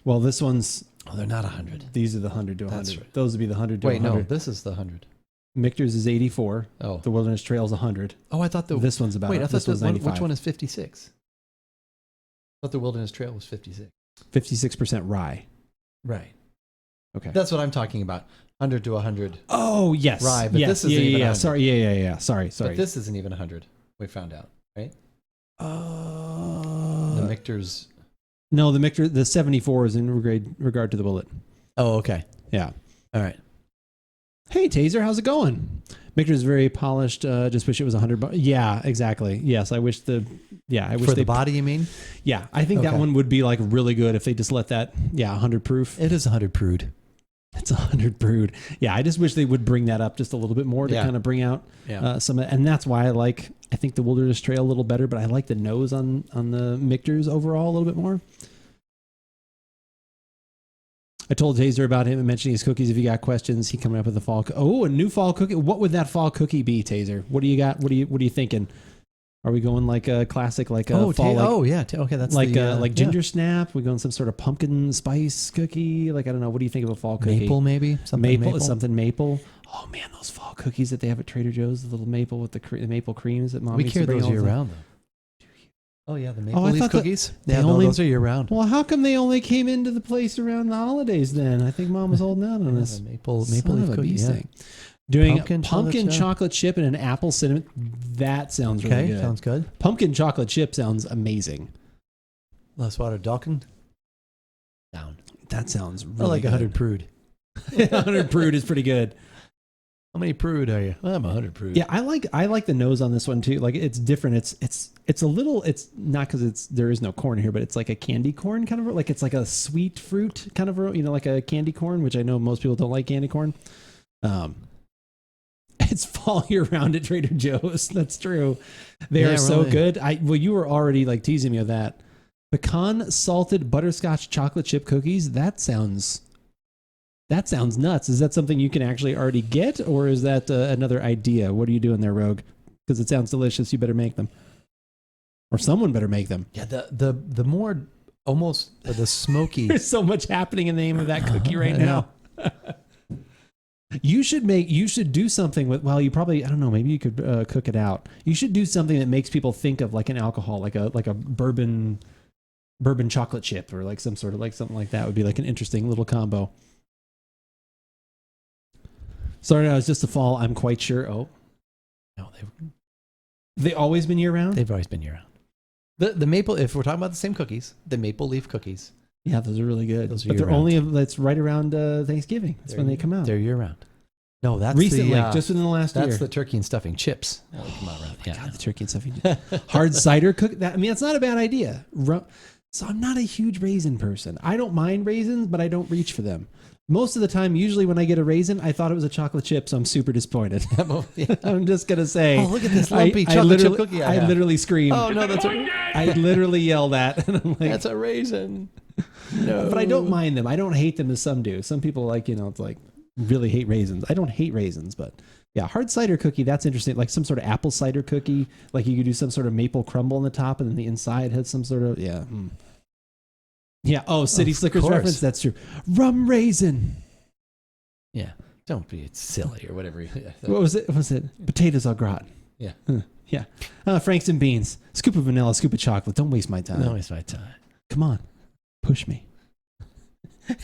Well, this one's. Oh, they're not 100. These are the 100 to 100. That's right. Those would be the 100 to 100. Wait, no, this is the 100. Michter's is 84. Oh. The Wilderness Trail is 100. Oh, I thought this one's about. Wait, I thought this one's 95. Which one is 56? I thought the Wilderness Trail was 56. 56% rye. Right. Okay. That's what I'm talking about. 100 to 100. Oh, yes. Rye, but yes. this isn't even 100. Sorry. Yeah. Sorry. But this isn't even 100. We found out, right? The Michter's. No, the Michter, the 74 is in regard to the bullet. Oh, okay. Yeah. All right. Hey, Taser, how's it going? Michter's very polished. Just wish it was 100. Yeah, exactly. Yes, I wish I wish For they the body, you mean? Yeah, I think that Okay. one would be like really good if they just let that. Yeah, 100 proof. It is 100 prude. It's 100 brewed. Yeah, I just wish they would bring that up just a little bit more to kind of bring out some. And that's why I think the Wilderness Trail a little better, but I like the nose on the Michter's overall a little bit more. I told Taser about him and mentioning his cookies. If you got questions, he coming up with a fall. A new fall cookie. What would that fall cookie be, Taser? What do you got? What are you thinking? Are we going like a classic, like a fall? Okay, that's like like ginger snap. We going some sort of pumpkin spice cookie. Like I don't know. What do you think of a fall cookie? maple, maybe Something maple. Oh man, those fall cookies that they have at Trader Joe's, the little maple with the maple creams that Mom We used to carry bring those all the year time. round, though. Oh yeah, the maple I leaf thought cookies. they Yeah, only- those are year round. Well, how come they only came into the place around the holidays? Then I think Mom was holding out on us. The maple Son leaf of a cookie. bees Yeah. thing. Doing Pumpkin chocolate chip and an apple cinnamon. That sounds really Okay, good. sounds good. Pumpkin chocolate chip sounds amazing. Less water, Dalkin. Down. That sounds really I like good. 100 prude. 100 prude is pretty good. How many prude are you? Well, I'm 100 prude. Yeah, I like the nose on this one too. Like it's different. It's a little. It's not because there is no corn here, but it's like a candy corn kind of like it's like a sweet fruit kind of like a candy corn, which I know most people don't like candy corn. It's fall year round at Trader Joe's. That's true. They are so really. good. You were already like teasing me with that. Pecan salted butterscotch chocolate chip cookies. That sounds nuts. Is that something you can actually already get, or is that another idea? What are you doing there, Rogue? Because it sounds delicious. You better make them, or someone better make them. Yeah, the more almost the smoky. There's so much happening in the name of that cookie right now. You should do something with. Well, you probably I don't know. Maybe you could cook it out. You should do something that makes people think of like an alcohol, like a bourbon chocolate chip, or like some sort of like something like that would be like an interesting little combo. Sorry, I was just a fall. I'm quite sure. Oh, No, they always been year round. they've always been year round. The maple. If we're talking about the same cookies, the maple leaf cookies. Yeah, those are really good. Those are but they're year-round. only that's right around Thanksgiving. That's when they come out. They're year round. No, that's Recently, the, just within the last year. that's the turkey and stuffing chips. That would come out around. Yeah. God, the turkey and stuff. Hard cider cook. It's not a bad idea. So I'm not a huge raisin person. I don't mind raisins, but I don't reach for them. Most of the time, usually when I get a raisin, I thought it was a chocolate chip, so I'm super disappointed. I'm just gonna say. Oh, look at this lumpy chocolate chip cookie I I have. literally screamed. Oh no, that's I literally yelled that, and I'm like, that's a raisin. No, but I don't mind them. I don't hate them as some do. Some people it's like really hate raisins. I don't hate raisins, but yeah, hard cider cookie. That's interesting. Like some sort of apple cider cookie. Like you could do some sort of maple crumble on the top, and then the inside has some sort of yeah. Oh, City Slickers course. reference. That's true. Rum raisin. Yeah, don't be silly or whatever. What was it? What was it? Potatoes au gratin. Yeah. Yeah. Franks and beans. Scoop of vanilla. Scoop of chocolate. Don't waste my time. No, it's my time. Come on, push me.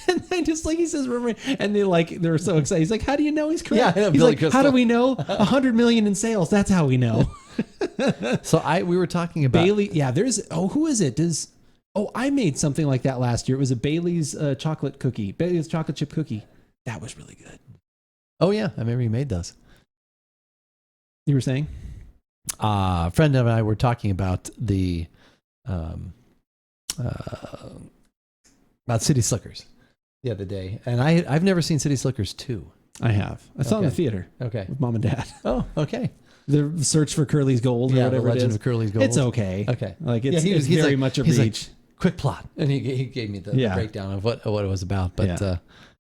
And they just like he says, remember, and they're so excited. He's like, "How do you know he's correct?" Yeah, I know, he's Billy like, Crystal. "How do we know 100 million in sales? That's how we know." So we were talking about Bailey. Yeah, who is it? I made something like that last year. It was a Bailey's chocolate cookie, Bailey's chocolate chip cookie. That was really good. Oh yeah, I remember you made those. You were saying? A friend and I were talking about the about City Slickers the other day, and I've never seen City Slickers 2. I have. I saw it in the Okay. theater Okay. with Mom and Dad. Oh, okay. The search for Curly's Gold or Yeah, the whatever it Legend is. of Curly's Gold. It's okay. Okay. Like Yeah, it's he's very like- much a he's like, reach. Quick plot, and he gave me the breakdown of what it was about, but Yeah.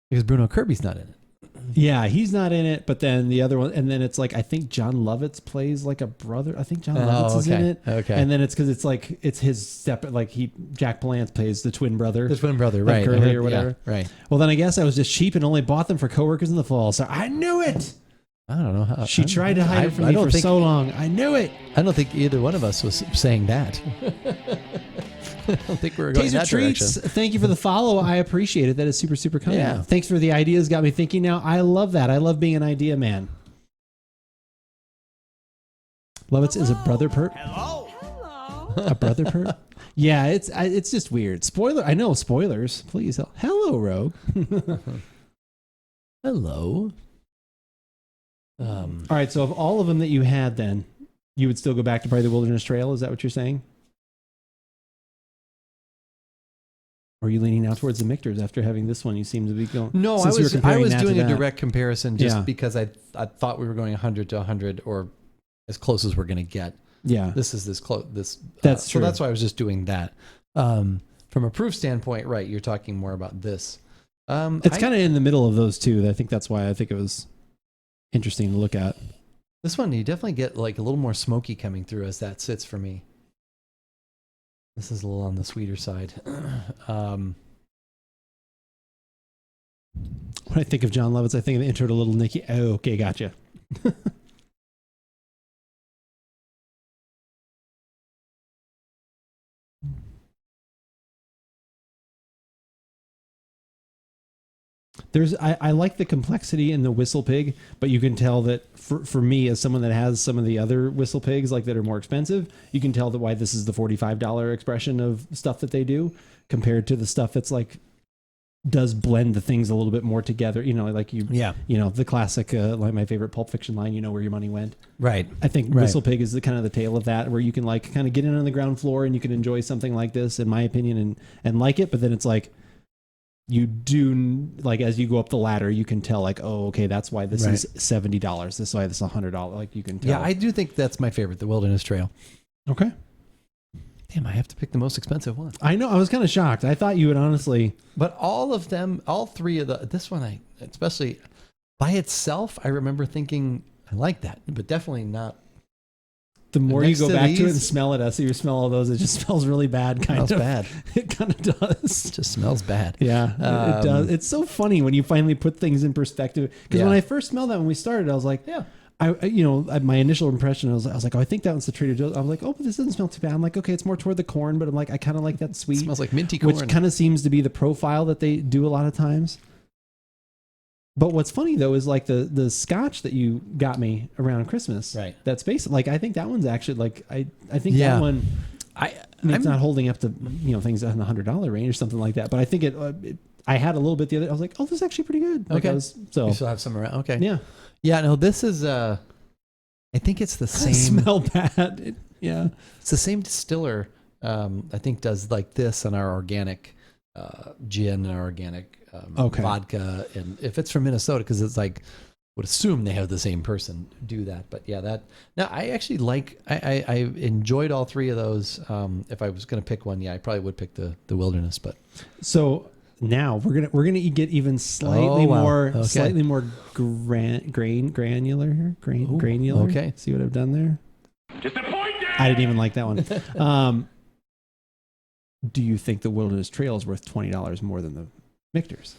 because Bruno Kirby's not in it. Yeah, he's not in it, but then the other one, and then it's like I think John Lovitz plays like a brother. I think John Lovitz is in it. Okay. And then it's because it's his step, like Jack Palance plays the twin brother. The twin brother, of right? Curly Yeah, or whatever. right. Well, then I guess I was just cheap and only bought them for coworkers in the fall. So I knew it. I don't know how. She tried to hide it from me for so long. I knew it. I don't think either one of us was saying that. I don't think we were going Taser that Treats, direction. thank you for the follow. I appreciate it. That is super, super kind. Yeah. Thanks for the ideas. Got me thinking now. I love that. I love being an idea man. Lovitz is a brother perp. Hello. A brother perp? Yeah, it's just weird. Spoiler. I know, spoilers. Please. Hello, Rogue. Hello. All right, so of all of them that you had then, you would still go back to probably the Wilderness Trail? Is that what you're saying? Or are you leaning out towards the Michter's after having this one? You seem to be going... No, since you were I comparing was that to doing a that. direct comparison just Yeah. because I thought we were going 100 to 100 or as close as we're going to get. Yeah. This is this close. That's true. So that's why I was just doing that. From a proof standpoint, right, you're talking more about this. It's kind of in the middle of those two. I think that's why I think it was interesting to look at. This one, you definitely get like a little more smoky coming through as that sits for me. This is a little on the sweeter side. When I think of John Lovitz, I think of the intro to Little Nicky. Oh, okay, gotcha. I like the complexity in the Whistle Pig, but you can tell that for me, as someone that has some of the other Whistle Pigs like that are more expensive, you can tell that why this is the $45 expression of stuff that they do compared to the stuff that's like does blend the things a little bit more together. You know, like the classic, like my favorite Pulp Fiction line, you know where your money went. Right. I think Whistle Pig is the kind of the tail of that, where you can like kind of get in on the ground floor and you can enjoy something like this, in my opinion, and like it. But then it's like, you do, like, as you go up the ladder, you can tell like, oh, okay, that's why this is $70. This is why this is $100. Like you can tell. Yeah, I do think that's my favorite, the Wilderness Trail. Okay. Damn, I have to pick the most expensive one. I know. I was kind of shocked. I thought you would honestly. But all of them, all three of this one, especially by itself, I remember thinking I like that, but definitely not. The more you Next go to back to it and these- smell it, as you smell all those, it just smells really bad. Smells bad. It kind of does. It just smells bad. Yeah, it does. It's so funny when you finally put things in perspective. Because when I first smelled that when we started, I was like, Yeah. My initial impression, I was like, oh, I think that one's the Trader Joe's. I was like, oh, but this doesn't smell too bad. I'm like, okay, it's more toward the corn, but I'm like, I kind of like that sweet. It smells like minty corn. Which kind of seems to be the profile that they do a lot of times. But what's funny though is like the Scotch that you got me around Christmas. Right. That's basically like, I think that one's actually like I think that one. It's not holding up to things in the $100 range or something like that. But I think I had a little bit the other. I was like, oh, this is actually pretty good. Like Okay. you still have some around. Okay. Yeah. Yeah. No, this is. I think it's the same. Smell bad. Yeah. It's the same distiller. I think does like this on our organic gin and our organic vodka, and if it's from Minnesota, because it's like would assume they have the same person do that. But yeah, that now I actually like. I enjoyed all three of those. If I was going to pick one, yeah, I probably would pick the Wilderness. But so now we're gonna get even slightly more granular here. Granular. Okay. See what I've done there? Disappointed! I didn't even like that one. Do you think the Wilderness Trail is worth $20 more than the Michter's?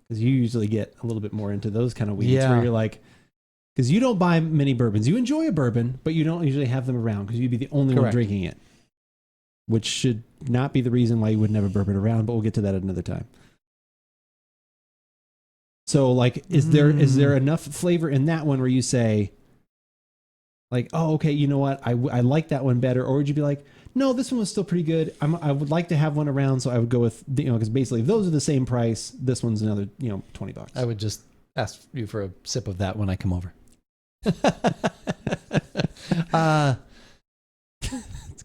Because you usually get a little bit more into those kind of weeds where you're like, because you don't buy many bourbons. You enjoy a bourbon, but you don't usually have them around because you'd be the only one drinking it, which should not be the reason why you wouldn't have a bourbon around, but we'll get to that at another time. So like, is there enough flavor in that one where you say like, oh, okay, you know what? I like that one better. Or would you be like, no, this one was still pretty good. I would like to have one around. So I would go with, because basically if those are the same price, this one's another, $20. I would just ask you for a sip of that when I come over.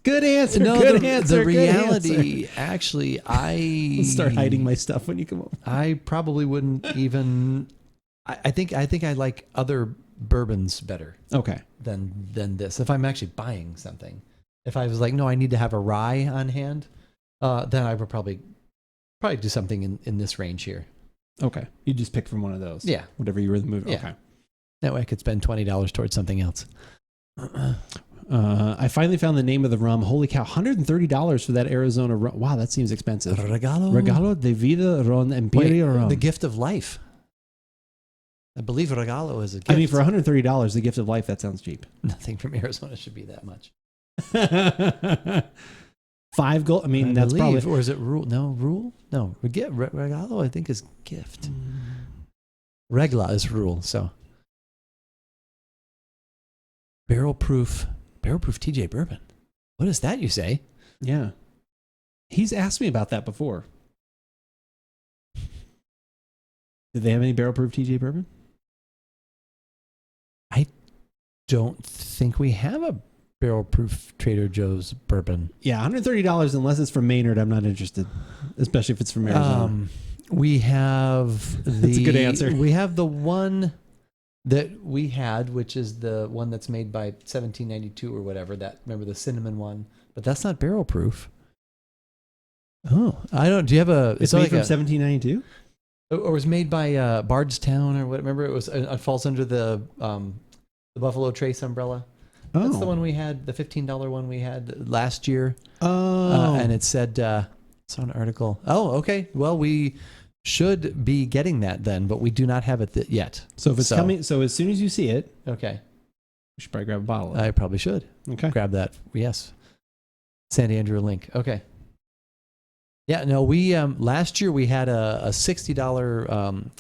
Good answer. No, good the answer. reality, answer. actually, I start hiding my stuff when you come over. I probably wouldn't even. I think I like other bourbons better. Okay. Than this. If I'm actually buying something, if I was like, no, I need to have a rye on hand, then I would probably do something in this range here. Okay. You just pick from one of those. Yeah. Whatever you were in the movie. Yeah. Okay. That way I could spend $20 towards something else. I finally found the name of the rum. Holy cow, $130 for that Arizona rum. Wow, that seems expensive. Regalo? de Vida Ron Imperial Rum. The gift of life. I believe regalo is a gift. I mean, for $130, the gift of life, that sounds cheap. Nothing from Arizona should be that much. 5 gold. I mean, that's believe, probably. or is it rule? No, rule? No, regalo I think is gift. Regla is rule, so. Barrel proof TJ bourbon. What is that you say? Yeah. He's asked me about that before. Did they have any barrel proof TJ bourbon? I don't think we have a barrel proof Trader Joe's bourbon. Yeah, $130 unless it's from Maynard. I'm not interested, especially if it's from Arizona. We have the. That's a good answer. We have the one that we had, which is the one that's made by 1792 or whatever. That remember the cinnamon one, but that's not barrel proof. Oh, I don't. Do you have a? It's made from 1792. Or was made by Bardstown or what? Remember, it was. It falls under the Buffalo Trace umbrella. Oh. That's the one we had, the $15 one we had last year. Oh, and it said, it's on an article. Oh, okay. Well, we should be getting that then, but we do not have it yet. So if it's coming, so as soon as you see it, okay, we should probably grab a bottle of it. I probably should. Okay. Grab that. Yes. Send Andrew a link. Okay. Yeah, no, we, last year we had a $60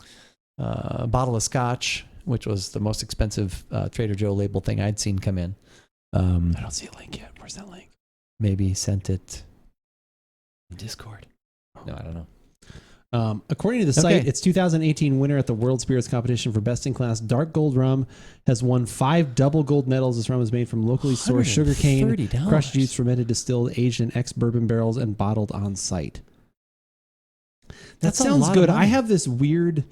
bottle of scotch, which was the most expensive Trader Joe label thing I'd seen come in. I don't see a link yet. Where's that link? Maybe sent it in Discord. No, I don't know. According to the site, its 2018 winner at the World Spirits Competition for Best in Class Dark Gold Rum has won 5 double gold medals. This rum is made from locally sourced sugarcane, crushed juice, fermented, distilled, aged in ex-bourbon barrels, and bottled on site. That sounds good. I have this weird...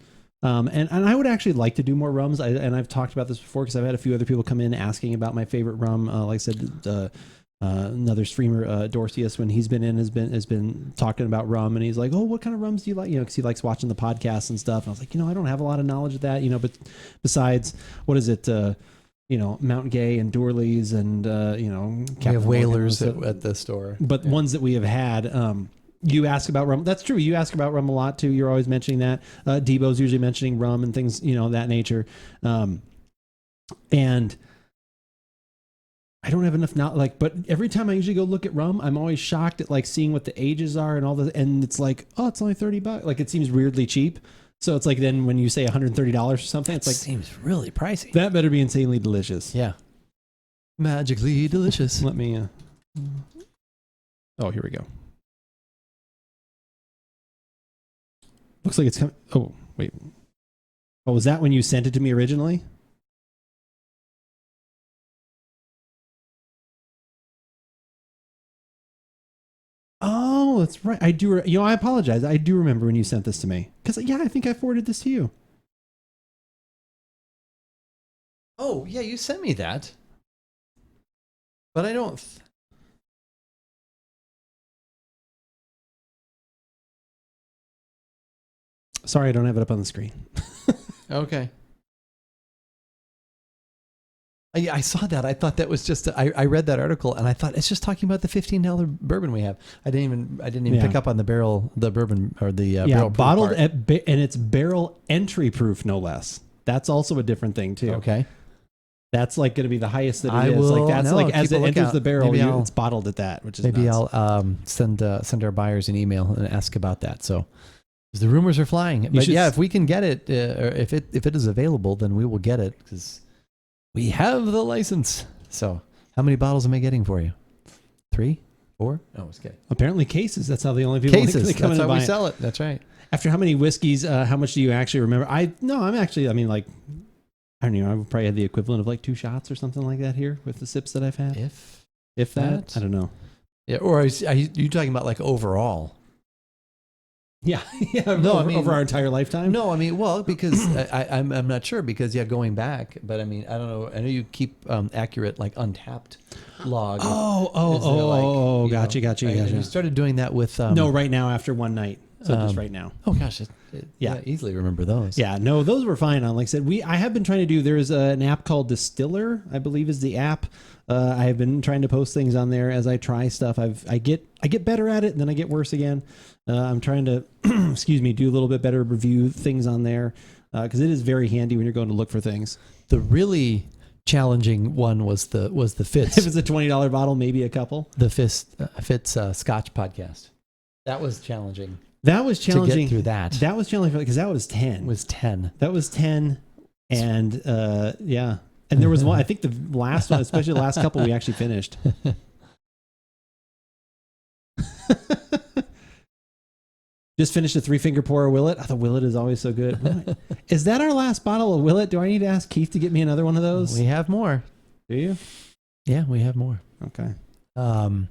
and I would actually like to do more rums. And I've talked about this before because I've had a few other people come in asking about my favorite rum. Like I said, another streamer, Dorcius, when he's been in, has been talking about rum, and he's like, "Oh, what kind of rums do you like?" You know, because he likes watching the podcasts and stuff. And I was like, I don't have a lot of knowledge of that, but besides, what is it? Mount Gay and Doorleys and we have Whalers at the store, but ones that we have had. You ask about rum. That's true. You ask about rum a lot too. You're always mentioning that. Debo's usually mentioning rum and things, that nature. And I don't have enough now. But every time I usually go look at rum, I'm always shocked at seeing what the ages are and all the. And it's like, oh, it's only $30. Like it seems weirdly cheap. So it's like then when you say $130 or something, it's like seems really pricey. That better be insanely delicious. Yeah, magically delicious. Let me. Oh, here we go. Looks like it's coming. Oh, wait. Oh, was that when you sent it to me originally? Oh, that's right. I do. I apologize. I do remember when you sent this to me. Because, I think I forwarded this to you. Oh, yeah, you sent me that. But I don't... Sorry, I don't have it up on the screen. Okay. I saw that. I thought that was just. I read that article and I thought it's just talking about the $15 bourbon we have. I didn't even pick up on the bourbon or the barrel bottled and it's barrel entry proof, no less. That's also a different thing too. Okay. That's going to be the highest that it is. As it enters the barrel, it's bottled at that, which is maybe nuts. I'll send our buyers an email and ask about that. So. The rumors are flying, but if we can get it, or if it is available, then we will get it because we have the license. So, how many bottles am I getting for you? 3, 4? Oh, it's okay. Apparently, cases. That's how the only people cases. Come That's in how we buy sell it. That's right. After how many whiskeys? How much do you actually remember? I don't know. I don't know. I've probably had the equivalent of 2 shots or something like that here with the sips that I've had. If that, I don't know. Yeah, or are you talking about overall? Yeah. No, over our entire lifetime. No, because I'm not sure because going back, but I don't know. I know you keep accurate Untapped log. Gotcha. You started doing that with no, right now after one night. So just right now. Oh gosh, I easily remember those. Yeah, no, those were fine on. Like I said, I have been trying to do. There's an app called Distiller, I believe is the app. I have been trying to post things on there as I try stuff. I get better at it, and then I get worse again. I'm trying to, do a little bit better review things on there. because it is very handy when you're going to look for things. The really challenging one was the Fitz. If it's a $20 bottle, maybe a couple. The Fitz Scotch podcast. That was challenging. That was challenging to get through that. That was challenging because that was 10. It was 10. That was 10, and yeah. And there was one. I think the last one, especially the last couple, we actually finished. Just finished a 3-finger pour of Willet. The Willet is always so good. Is that our last bottle of Willet? Do I need to ask Keith to get me another one of those? We have more. Do you? Yeah, we have more. Okay. What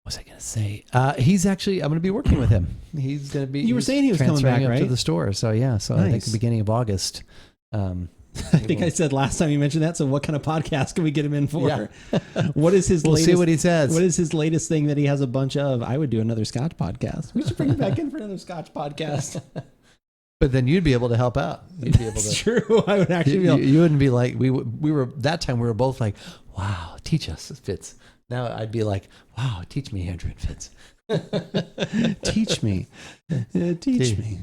was I going to say? He's actually, I'm going to be working with him. He's going to be. You were saying he was coming back, up right? to the store. So yeah. So I think the beginning of August. I think I said last time you mentioned that. So what kind of podcast can we get him in for? Yeah. What is his We'll latest, see what he says. What is his latest thing that he has a bunch of? I would do another Scotch podcast. We should bring him back in for another Scotch podcast. But then you'd be able to help out. You'd be able That's to. true. I would actually be able, You wouldn't be like, we were, that time we were both like, wow, teach us, Fitz. Now I'd be like, wow, teach me, Andrew and Fitz. teach me. Teach me.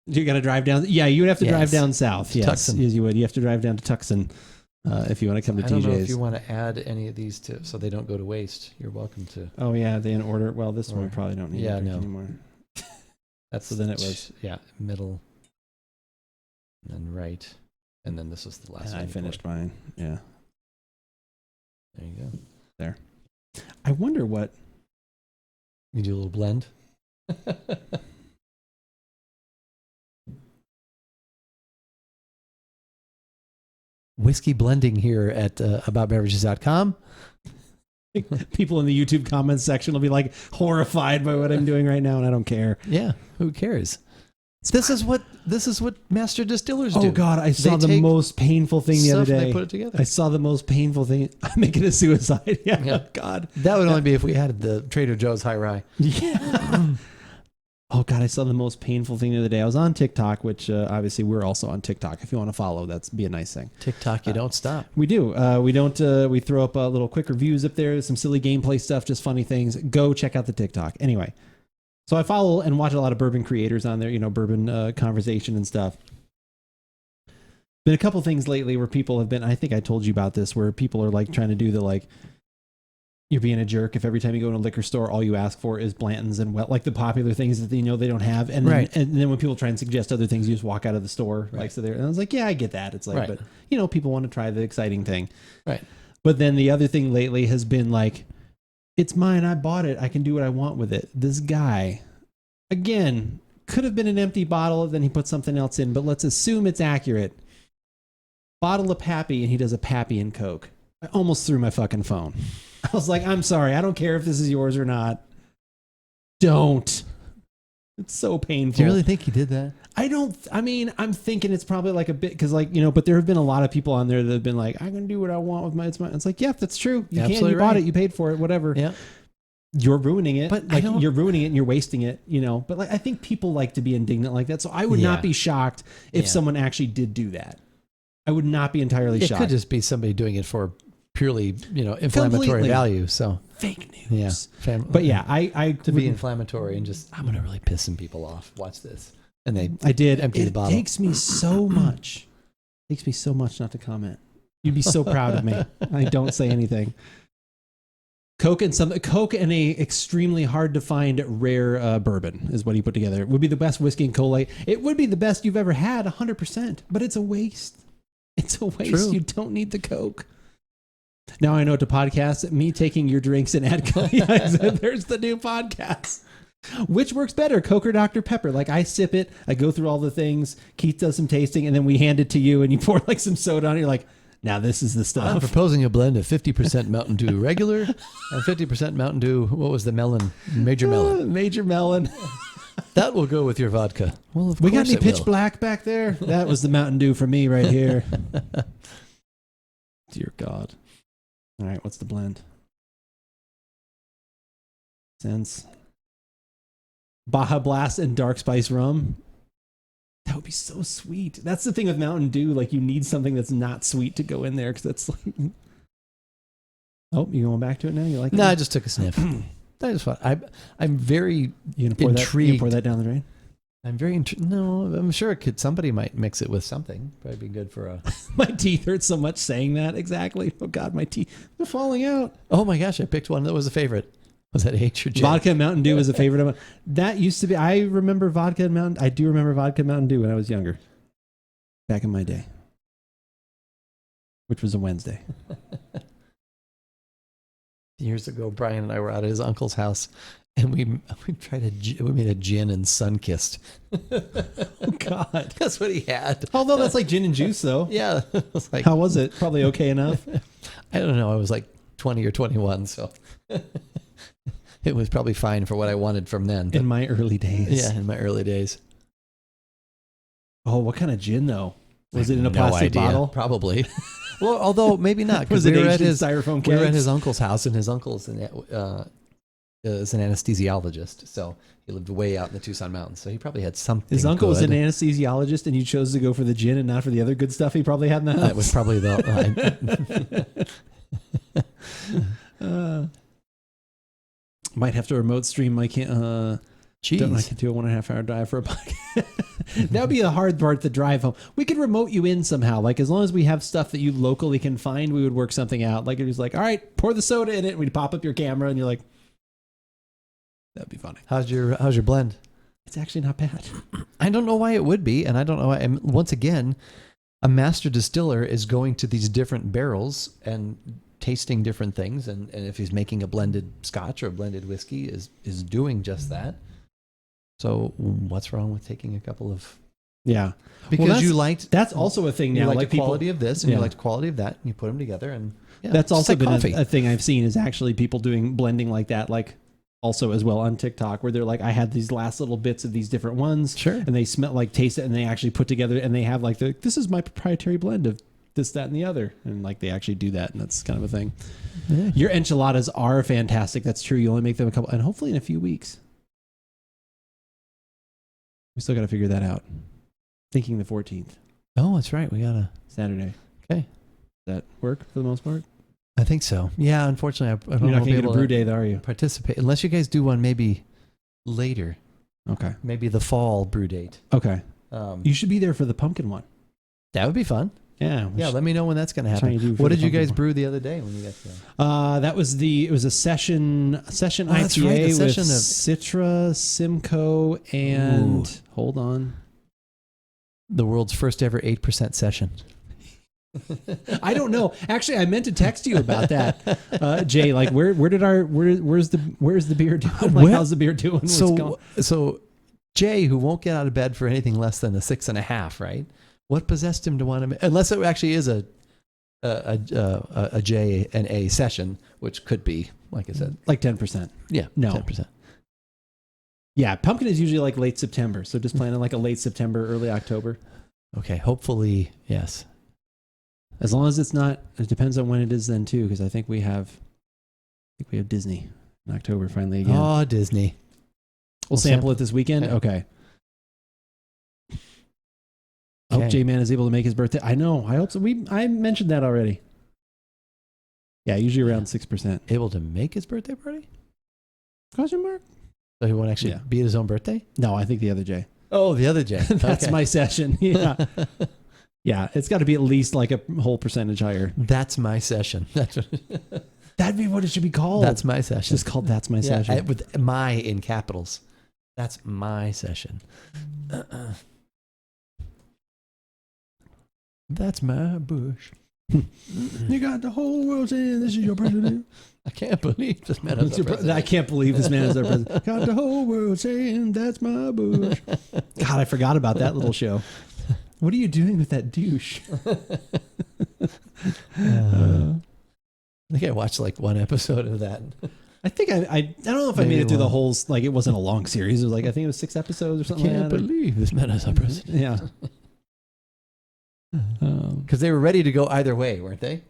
You got to drive down. Yeah, you would have to drive down south. Yes, Tucson. Yes, you would. You have to drive down to Tucson if you want to come to TJ's. I don't know if you want to add any of these to so they don't go to waste. You're welcome to. Oh yeah, they in order. Well, this one we probably don't need to drink anymore. That's so then it was middle, and then right, and then this was the last. And one I finished mine. Yeah. There you go. There. I wonder what. You do a little blend. Whiskey blending here at AboutBeverages.com. People in the YouTube comments section will be like horrified by what I'm doing right now, and I don't care. Yeah, who cares? This is what master distillers do. Oh God, I saw the most painful thing the other day. They put it together. I saw the most painful thing. I'm making a suicide. Yeah. Yeah. God. That would only be if we had the Trader Joe's High Rye. Yeah. Oh God, I saw the most painful thing the other day. I was on TikTok, which obviously we're also on TikTok. If you want to follow, that's be a nice thing. TikTok, you don't stop. We do. We don't. We throw up little quick reviews up there, some silly gameplay stuff, just funny things. Go check out the TikTok. Anyway, so I follow and watch a lot of bourbon creators on there. You know, bourbon conversation and stuff. Been a couple things lately where people have been. I think I told you about this, where people are like trying to do the like. You're being a jerk if every time you go to a liquor store, all you ask for is Blanton's and like the popular things that they know they don't have. And then, and then when people try and suggest other things, you just walk out of the store. Like, so there, and I was like, yeah, I get that. It's like, but you know, people want to try the exciting thing. Right. But then the other thing lately has been like, it's mine. I bought it. I can do what I want with it. This guy, again, could have been an empty bottle. Then he put something else in, but let's assume it's accurate. Bottle of Pappy, and he does a Pappy and Coke. I almost threw my fucking phone. I was like, I'm sorry. I don't care if this is yours or not. Don't. It's so painful. Do you really think he did that? I mean, I'm thinking it's probably like a bit, because like, you know, but there have been a lot of people on there that have been like, I can do what I want with my, it's mine. It's like, yeah, that's true. You can, you bought it, you paid for it, whatever. Yeah. You're ruining it. But like, you're ruining it and you're wasting it, you know, but like, I think people like to be indignant like that. So I would not be shocked if someone actually did do that. I would not be entirely shocked. It could just be somebody doing it for purely, you know, inflammatory value. So fake news. Yeah. But yeah, I to be inflammatory and just, I'm going to really piss some people off. Watch this. And I did empty the bottle. It takes me so much. Takes me so much not to comment. You'd be so proud of me. I don't say anything. Coke and a extremely hard to find rare bourbon is what he put together. It would be the best whiskey and cola. It would be the best you've ever had, 100%. But it's a waste. It's a waste. True. You don't need the Coke. Now I know what to podcast. Me taking your drinks and add Coke. There's the new podcast. Which works better, Coke or Dr. Pepper? Like, I sip it, I go through all the things, Keith does some tasting, and then we hand it to you, and you pour like some soda on it. You're like, now this is the stuff. I'm proposing a blend of 50% Mountain Dew regular and 50% Mountain Dew. What was the melon? Major melon. Major melon. That will go with your vodka. Well, of we course got any pitch black back there? That was the Mountain Dew for me right here. Dear God. All right, what's the blend? Sense. Baja Blast and Dark Spice Rum. That would be so sweet. That's the thing with Mountain Dew. Like, you need something that's not sweet to go in there, because that's like... Oh, you going back to it now? You like it? No, I just took a sniff. That is fun. I'm very you gonna pour intrigued. That, you pour that down the drain? No, I'm sure it could. Somebody might mix it with something. Probably be good for a. My teeth hurt so much saying that. Exactly. Oh God, my teeth are falling out. Oh my gosh, I picked one that was a favorite. Was that H or J? Vodka and Mountain Dew was a favorite of mine. That used to be. I remember vodka and Mountain. I do remember vodka and Mountain Dew when I was younger, back in my day, which was a Wednesday. Years ago, Brian and I were out at his uncle's house, and we made a gin and sun-kissed. Oh God, That's what he had. although that's like gin and juice, though. Yeah, it was like, How was it? Probably okay enough. I don't know. I was like 20 or 21, so it was probably fine for what I wanted from then. But In my early days. yeah, in my early days. Oh, what kind of gin though? Was I it in a have no plastic idea. bottle? Probably. Well, although maybe not, because Was it we were aged at in his styrofoam we were at kegs? his uncle's house, and his uncle's is an anesthesiologist, so he lived way out in the Tucson mountains. So he probably had something. His uncle was good. an anesthesiologist, and you chose to go for the gin and not for the other good stuff he probably had in the house. That was probably the. Might have to remote stream my can. Don't I Jeez. can do a 1.5 hour drive for a podcast. That would be the hard part, the drive home. We could remote you in somehow. Like, as long as we have stuff that you locally can find, we would work something out. Like, it was like, all right, pour the soda in it. And we'd pop up your camera, and you're like, that'd be funny. How's your blend? It's actually not bad. I don't know why it would be, and I don't know why. And once again, a master distiller is going to these different barrels and tasting different things, and if he's making a blended scotch or a blended whiskey, is doing just that. So what's wrong with taking a couple of? Yeah. Because that's- you liked That's also a thing you now. liked Like the people, quality of this, and Yeah. you liked the quality of that, and you put them together, and yeah, that's just also like been coffee. a thing I've seen is actually people doing blending like that, like also as well on TikTok, where they're like, I had these last little bits of these different ones, Sure. and they smell like taste it, and they actually put together, and they have like this is my proprietary blend of this, that, and the other, and like they actually do that, and that's kind of a thing. Yeah. Your enchiladas are fantastic. That's true. You only make them a couple, and hopefully in a few weeks. We still got to figure that out. Thinking the 14th, Oh, that's right. We gotta. Saturday. Okay. Does that work for the most part? I think so. Yeah. Unfortunately, I You're don't not know going to get a brew day, though, are you? participate unless you guys do one maybe later, Okay. maybe the fall brew date. Okay. You should be there for the pumpkin one. That would be fun. Yeah. Yeah, let me know when that's going to Trying happen. to do for What the did you pumpkin guys one. brew the other day when you got there? That was it was a session that's IPA right, the with session of- Citra, Simcoe, and Ooh. hold on. The world's first ever 8% session. I don't know. Actually, I meant to text you about that, Jay. Like, where's the beer doing? Like, Well, how's the beer doing? What's going- So Jay, who won't get out of bed for anything less than a 6.5, right? What possessed him to want to? Unless it actually is a J and A session, which could be, like I said, like 10%. yeah, No. 10%. Yeah, pumpkin is usually like late September. So just plan on like a late September, early October. Okay, hopefully, yes. As long as it's not, it depends on when it is then too, because I think we have Disney in October finally again. Oh, Disney. We'll sample it this weekend. Yeah. Okay. I hope Okay. J-Man is able to make his birthday. I know. I hope so. I mentioned that already. Yeah, usually around 6%. Able to make his birthday party? Question mark? So he won't actually Yeah. be at his own birthday? No, I think the other J. Oh, the other J. That's Okay. my session. Yeah. Yeah, it's got to be at least like a whole percentage higher. That's my session. That'd be what it should be called. That's my It's session. just called That's My Yeah, Session. with my in capitals. That's my session. That's my bush. You got the whole world saying this is your president. I can't believe this man is our president. I can't believe this man is our president. Got the whole world saying that's my bush. God, I forgot about that little show. What are you doing with that douche? I think I watched like one episode of that. I think I don't know if I made it through the whole, like it wasn't a long series. It was like, I think it was 6 episodes or I something can't like that. believe this man is our president. Yeah. Because they were ready to go either way, weren't they?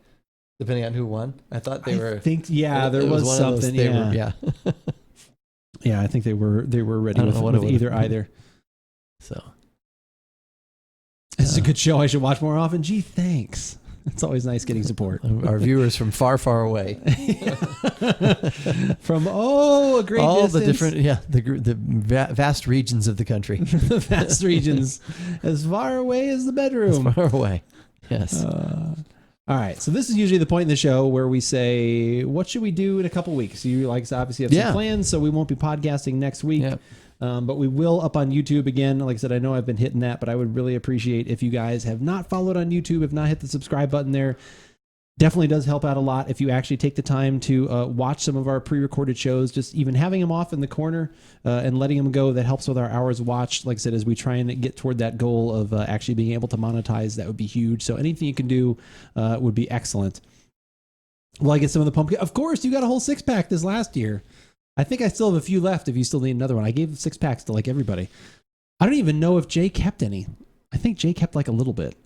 Depending on who won. I thought they were. I think, yeah, it there was one of those- something. they Yeah. were- yeah. Yeah, I think they were ready I don't with, know what it with would've- either. So This is a good show. I should watch more often. Gee, thanks. It's always nice getting support. Our viewers from far, far away. From a great All distance. the different, the vast regions of the country. The vast regions, as far away as the bedroom. As far away. Yes. All right, so this is usually the point in the show where we say, what should we do in a couple weeks? You obviously have some plans, so we won't be podcasting next week. Yeah. But we will up on YouTube again. Like I said, I know I've been hitting that, but I would really appreciate if you guys have not followed on YouTube, have not hit the subscribe button there. Definitely does help out a lot if you actually take the time to watch some of our pre-recorded shows. Just even having them off in the corner and letting them go, that helps with our hours watched. Like I said, as we try and get toward that goal of actually being able to monetize, that would be huge. So anything you can do would be excellent. Well, I get some of the pumpkin. Of course, you got a whole 6-pack this last year. I think I still have a few left if you still need another one. I gave 6-packs to like everybody. I don't even know if Jay kept any. I think Jay kept like a little bit.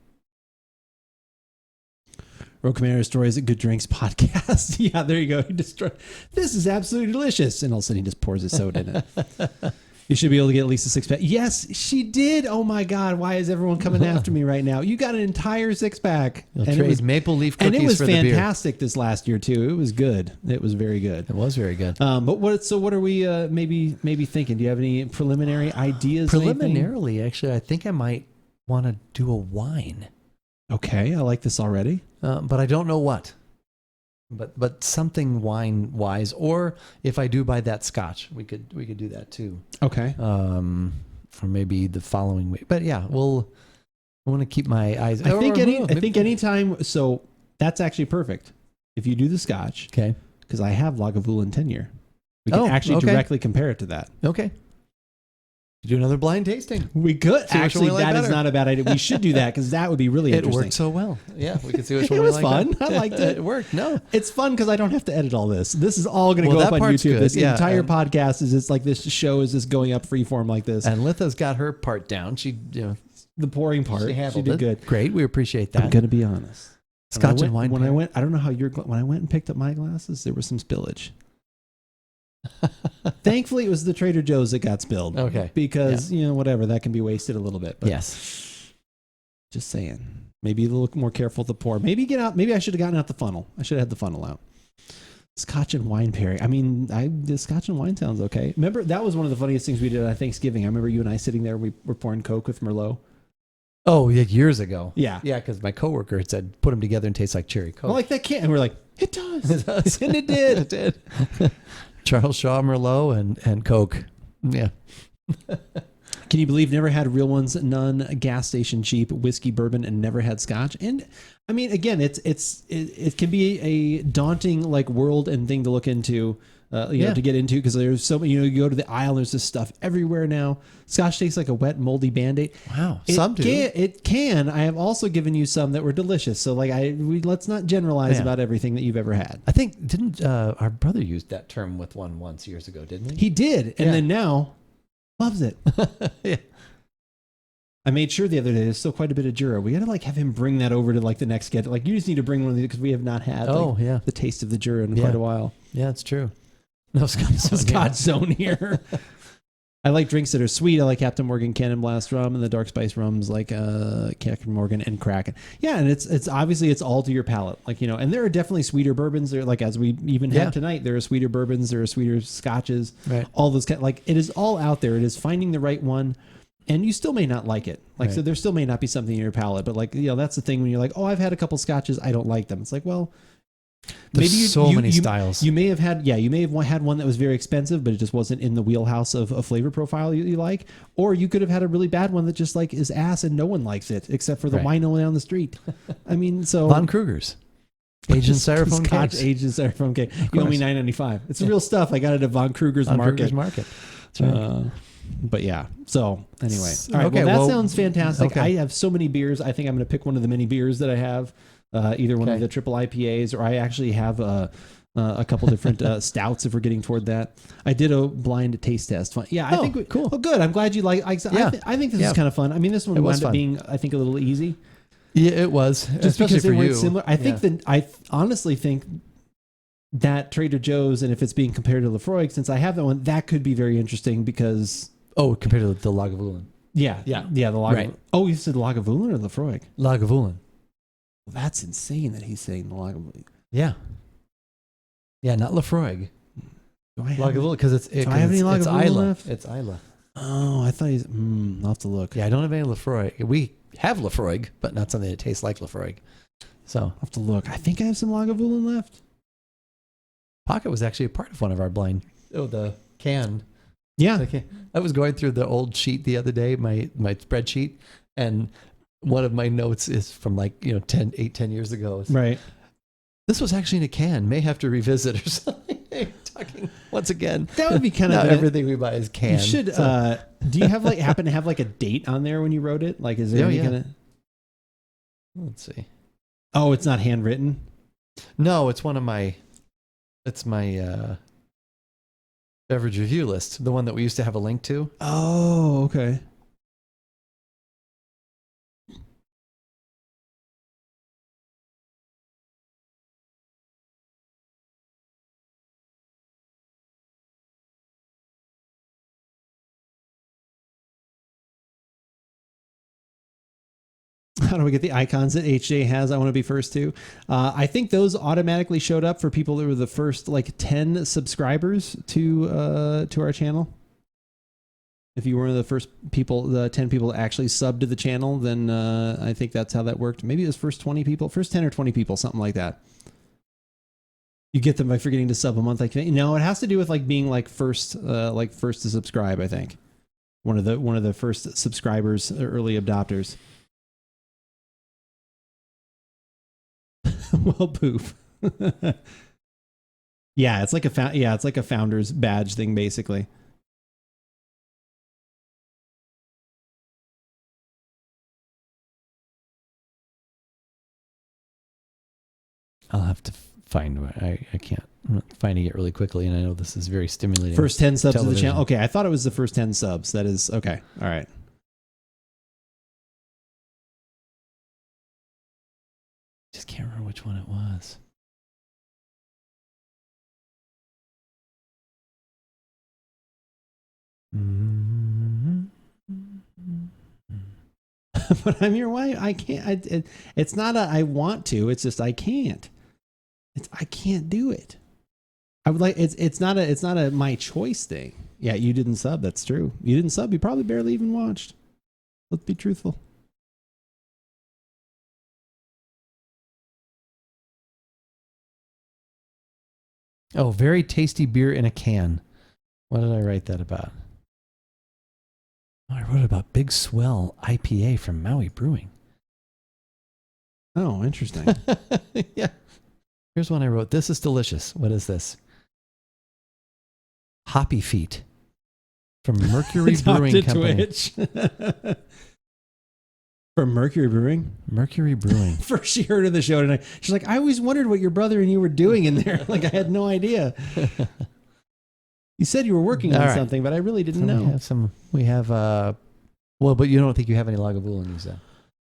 Road Commander Stories at Good Drinks podcast. Yeah, there you go. He destroyed. This is absolutely delicious. And all of a sudden he just pours his soda in it. You should be able to get at least a 6-pack. Yes, she did. Oh my God. Why is everyone coming after me right now? You got an entire 6-pack. And it was maple leaf cookies, and it was for the beer. fantastic this last year too. It was good. It was very good. It was very good. But what are we maybe thinking? Do you have any preliminary ideas? Preliminarily, actually, I think I might want to do a wine. Okay, I like this already. But I don't know what. But something wine wise, or if I do buy that Scotch, we could do that too. Okay. Or maybe the following week. But yeah, I want to keep my eyes. I think anytime. So that's actually perfect. If you do the Scotch, okay, because I have Lagavulin 10-year, we can actually directly compare it to that. Okay. Do another blind tasting. We could. Actually, that is not a bad idea. We should do that because that would be really interesting. It worked so well. Yeah, we could see which one it we was like. Fun. I liked it. It worked. No, it's fun because I don't have to edit all this. This is all going to go up on YouTube. Good. This entire podcast is just like this show is just going up freeform like this. And Litha's got her part down. She, the pouring part. She did good. Great. We appreciate that. I'm going to be honest. Scotch and wine. When I went, I don't know how when I went and picked up my glasses, there was some spillage. Thankfully, it was the Trader Joe's that got spilled. Okay. Because, whatever, that can be wasted a little bit. But yes. Just saying. Maybe a little more careful to pour. Maybe I should have gotten out the funnel. I should have had the funnel out. Scotch and wine pairing. I mean, the Scotch and wine sounds okay. Remember, that was one of the funniest things we did at Thanksgiving. I remember you and I sitting there. We were pouring Coke with Merlot. Oh, yeah, years ago. Yeah. Yeah, because my coworker had said, put them together and taste like cherry Coke. Well, like that can't. And we're like, it does. It does. And it did. It did. Charles Shaw Merlot and Coke. Yeah. Can you believe never had real ones, none, gas station cheap, whiskey, bourbon, and never had Scotch? And I mean, again, it can be a daunting world and thing to look into, to get into, because there's so many. You go to the aisle, there's this stuff everywhere now. Scotch tastes like a wet, moldy Band-Aid. Wow, some do. It can. I have also given you some that were delicious. So let's not generalize about everything that you've ever had. I think didn't our brother use that term with one once years ago, didn't he? He did, and then now loves it. Yeah. I made sure the other day there's still quite a bit of Jura. We got to have him bring that over to the next get. You just need to bring one of these because we have not had the taste of the Jura in quite a while. Yeah, it's true. No Scotch zone here. I like drinks that are sweet. I like Captain Morgan Cannon Blast rum and the dark spice rums like Captain Morgan and Kraken. Yeah, and it's obviously it's all to your palate. And there are definitely sweeter bourbons. There, as we even had tonight, there are sweeter bourbons, there are sweeter scotches. Right. All those it is all out there. It is finding the right one. And you still may not like it. So there still may not be something in your palate. But that's the thing when you're like, oh, I've had a couple scotches, I don't like them. It's like, well, there's many styles. You may have had one that was very expensive, but it just wasn't in the wheelhouse of a flavor profile you like. Or you could have had a really bad one that just is ass and no one likes it except for the wino down the street. I mean, so Von Kruger's. Aged in styrofoam Scotch cakes. Aged in styrofoam cake. You owe me $9.95. It's real stuff. I got it at Von Kruger's Market. That's right. But yeah. So anyway, all right. That sounds fantastic. Okay. I have so many beers. I think I'm going to pick one of the many beers that I have. Either one of the triple IPAs, or I actually have a couple different stouts if we're getting toward that. I did a blind taste test. Yeah, I think cool. Oh, good. I'm glad you like. I think this is kind of fun. I mean, this one wound up being, I think, a little easy. Yeah, it was. Just because they weren't similar. I think that I honestly think that Trader Joe's, and if it's being compared to Lefroy, since I have that one, that could be very interesting because compared to the Lagavulin. Yeah, the Lagavulin. Right. Oh, you said Lagavulin or Lefroy? Lagavulin. That's insane that he's saying the Lagavulin. Yeah. Yeah, not Lafroig. Do I have, Lagavulin, because it's I have any it's Lagavulin Isla. left? It's Isla. Oh, I thought he's. I'll have to look. Yeah, I don't have any Lafroig. We have Lafroig, but not something that tastes like Lafroig. So I'll have to look. I think I have some Lagavulin left. Pocket was actually a part of one of our blind. Oh, the can. Yeah. Okay. I was going through the old sheet the other day, my spreadsheet, and one of my notes is from 10 years ago. Right. This was actually in a can. May have to revisit or something. Talking once again. That would be kind of everything we buy is canned. You should. So. Do you have happen to have a date on there when you wrote it? Like, is there any kind of? Let's see. Oh, it's not handwritten. No, it's one of my. It's my beverage review list, the one that we used to have a link to. Oh, okay. How do we get the icons that HJ has? I want to be first too. I think those automatically showed up for people that were the first 10 subscribers to our channel. If you were one of the first people, the 10 people that actually subbed to the channel, then I think that's how that worked. Maybe it was first 20 people, first 10 or 20 people, something like that. You get them by forgetting to sub a month. No, it has to do with being first to subscribe. I think one of the first subscribers, early adopters. Well, poof. Yeah, it's like a founder's badge thing, basically. I'll have to find where I can't. I'm not finding it really quickly, and I know this is very stimulating. First 10 subs television. to the channel. Okay, I thought it was the first 10 subs. That is okay. All right. Just can't remember which one it was. But I'm your wife. I can't. It's not a I want to. It's just I can't. I can't do it. I would like. It's not a my choice thing. Yeah, you didn't sub. That's true. You didn't sub. You probably barely even watched. Let's be truthful. Oh, very tasty beer in a can. What did I write that about? Oh, I wrote about Big Swell IPA from Maui Brewing. Oh, interesting. Yeah. Here's one I wrote. This is delicious. What is this? Hoppy Feet from Mercury Brewing Company. From Mercury Brewing? Mercury Brewing. First she heard of the show tonight. She's like, I always wondered what your brother and you were doing in there. Like, I had no idea. You said you were working on something, but I really didn't know. We have but you don't think you have any Lagavulin, you said?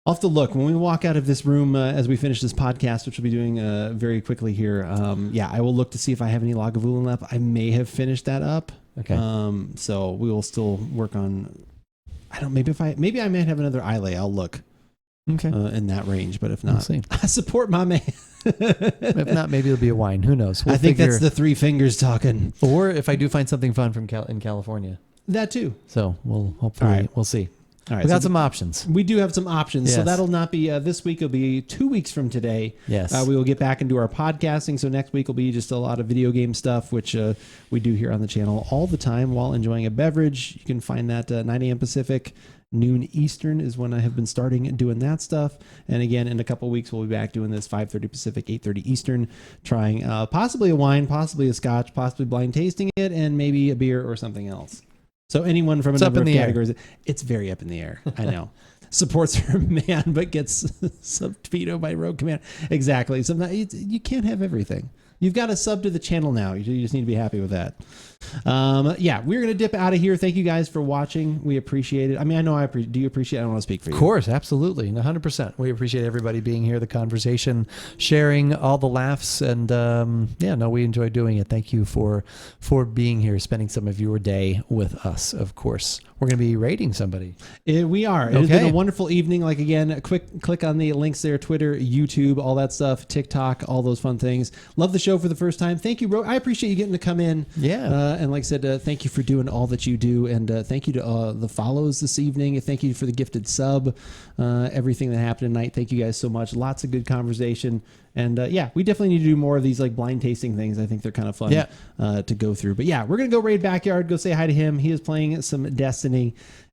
I'll have to look. When we walk out of this room as we finish this podcast, which we'll be doing very quickly here, I will look to see if I have any Lagavulin left. I may have finished that up. Okay. So we will still work on... Maybe I might have another Islay. I'll look. Okay. In that range, but if not, We'll see. I support my man. If not, maybe it'll be a wine. Who knows? I think that's the three fingers talking. Or if I do find something fun from in California. That too. So we'll hopefully we'll see. All right, we got some options. We do have some options. Yes. So that'll not be this week. It'll be 2 weeks from today. Yes. We will get back into our podcasting. So next week will be just a lot of video game stuff, which we do here on the channel all the time while enjoying a beverage. You can find that 9 a.m. Pacific, noon Eastern is when I have been starting doing that stuff. And again, in a couple of weeks, we'll be back doing this 5:30 Pacific, 8:30 Eastern, trying possibly a wine, possibly a scotch, possibly blind tasting it, and maybe a beer or something else. So anyone from a number of categories, it's very up in the air. I know. Supports her man, but gets sub-vetoed by Rogue Command. Exactly. Sometimes you can't have everything. You've got a sub to the channel now. You just need to be happy with that. Yeah, we're going to dip out of here. Thank you guys for watching. We appreciate it. I mean, I know do you appreciate it? I don't want to speak for you. Of course, absolutely. 100%. We appreciate everybody being here, the conversation, sharing all the laughs. And we enjoy doing it. Thank you for being here, spending some of your day with us, of course. We're going to be rating somebody. We are. It has been a wonderful evening. Like, again, a quick click on the links there, Twitter, YouTube, all that stuff, TikTok, all those fun things. Love the show for the first time. Thank you, bro. I appreciate you getting to come in. Yeah. And like I said, thank you for doing all that you do. And thank you to the follows this evening. Thank you for the gifted sub, everything that happened tonight. Thank you guys so much. Lots of good conversation. And we definitely need to do more of these like blind tasting things. I think they're kind of fun to go through. But yeah, we're going to go raid Backyard, go say hi to him. He is playing some Destiny.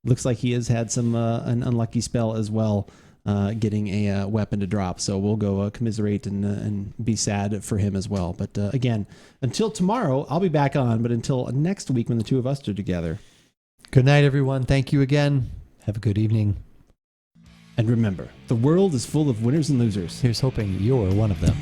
Looks like he has had some an unlucky spell as well, getting a weapon to drop. So we'll go commiserate and be sad for him as well. But again, until tomorrow, I'll be back on. But until next week when the two of us are together. Good night, everyone. Thank you again. Have a good evening. And remember, the world is full of winners and losers. Here's hoping you're one of them.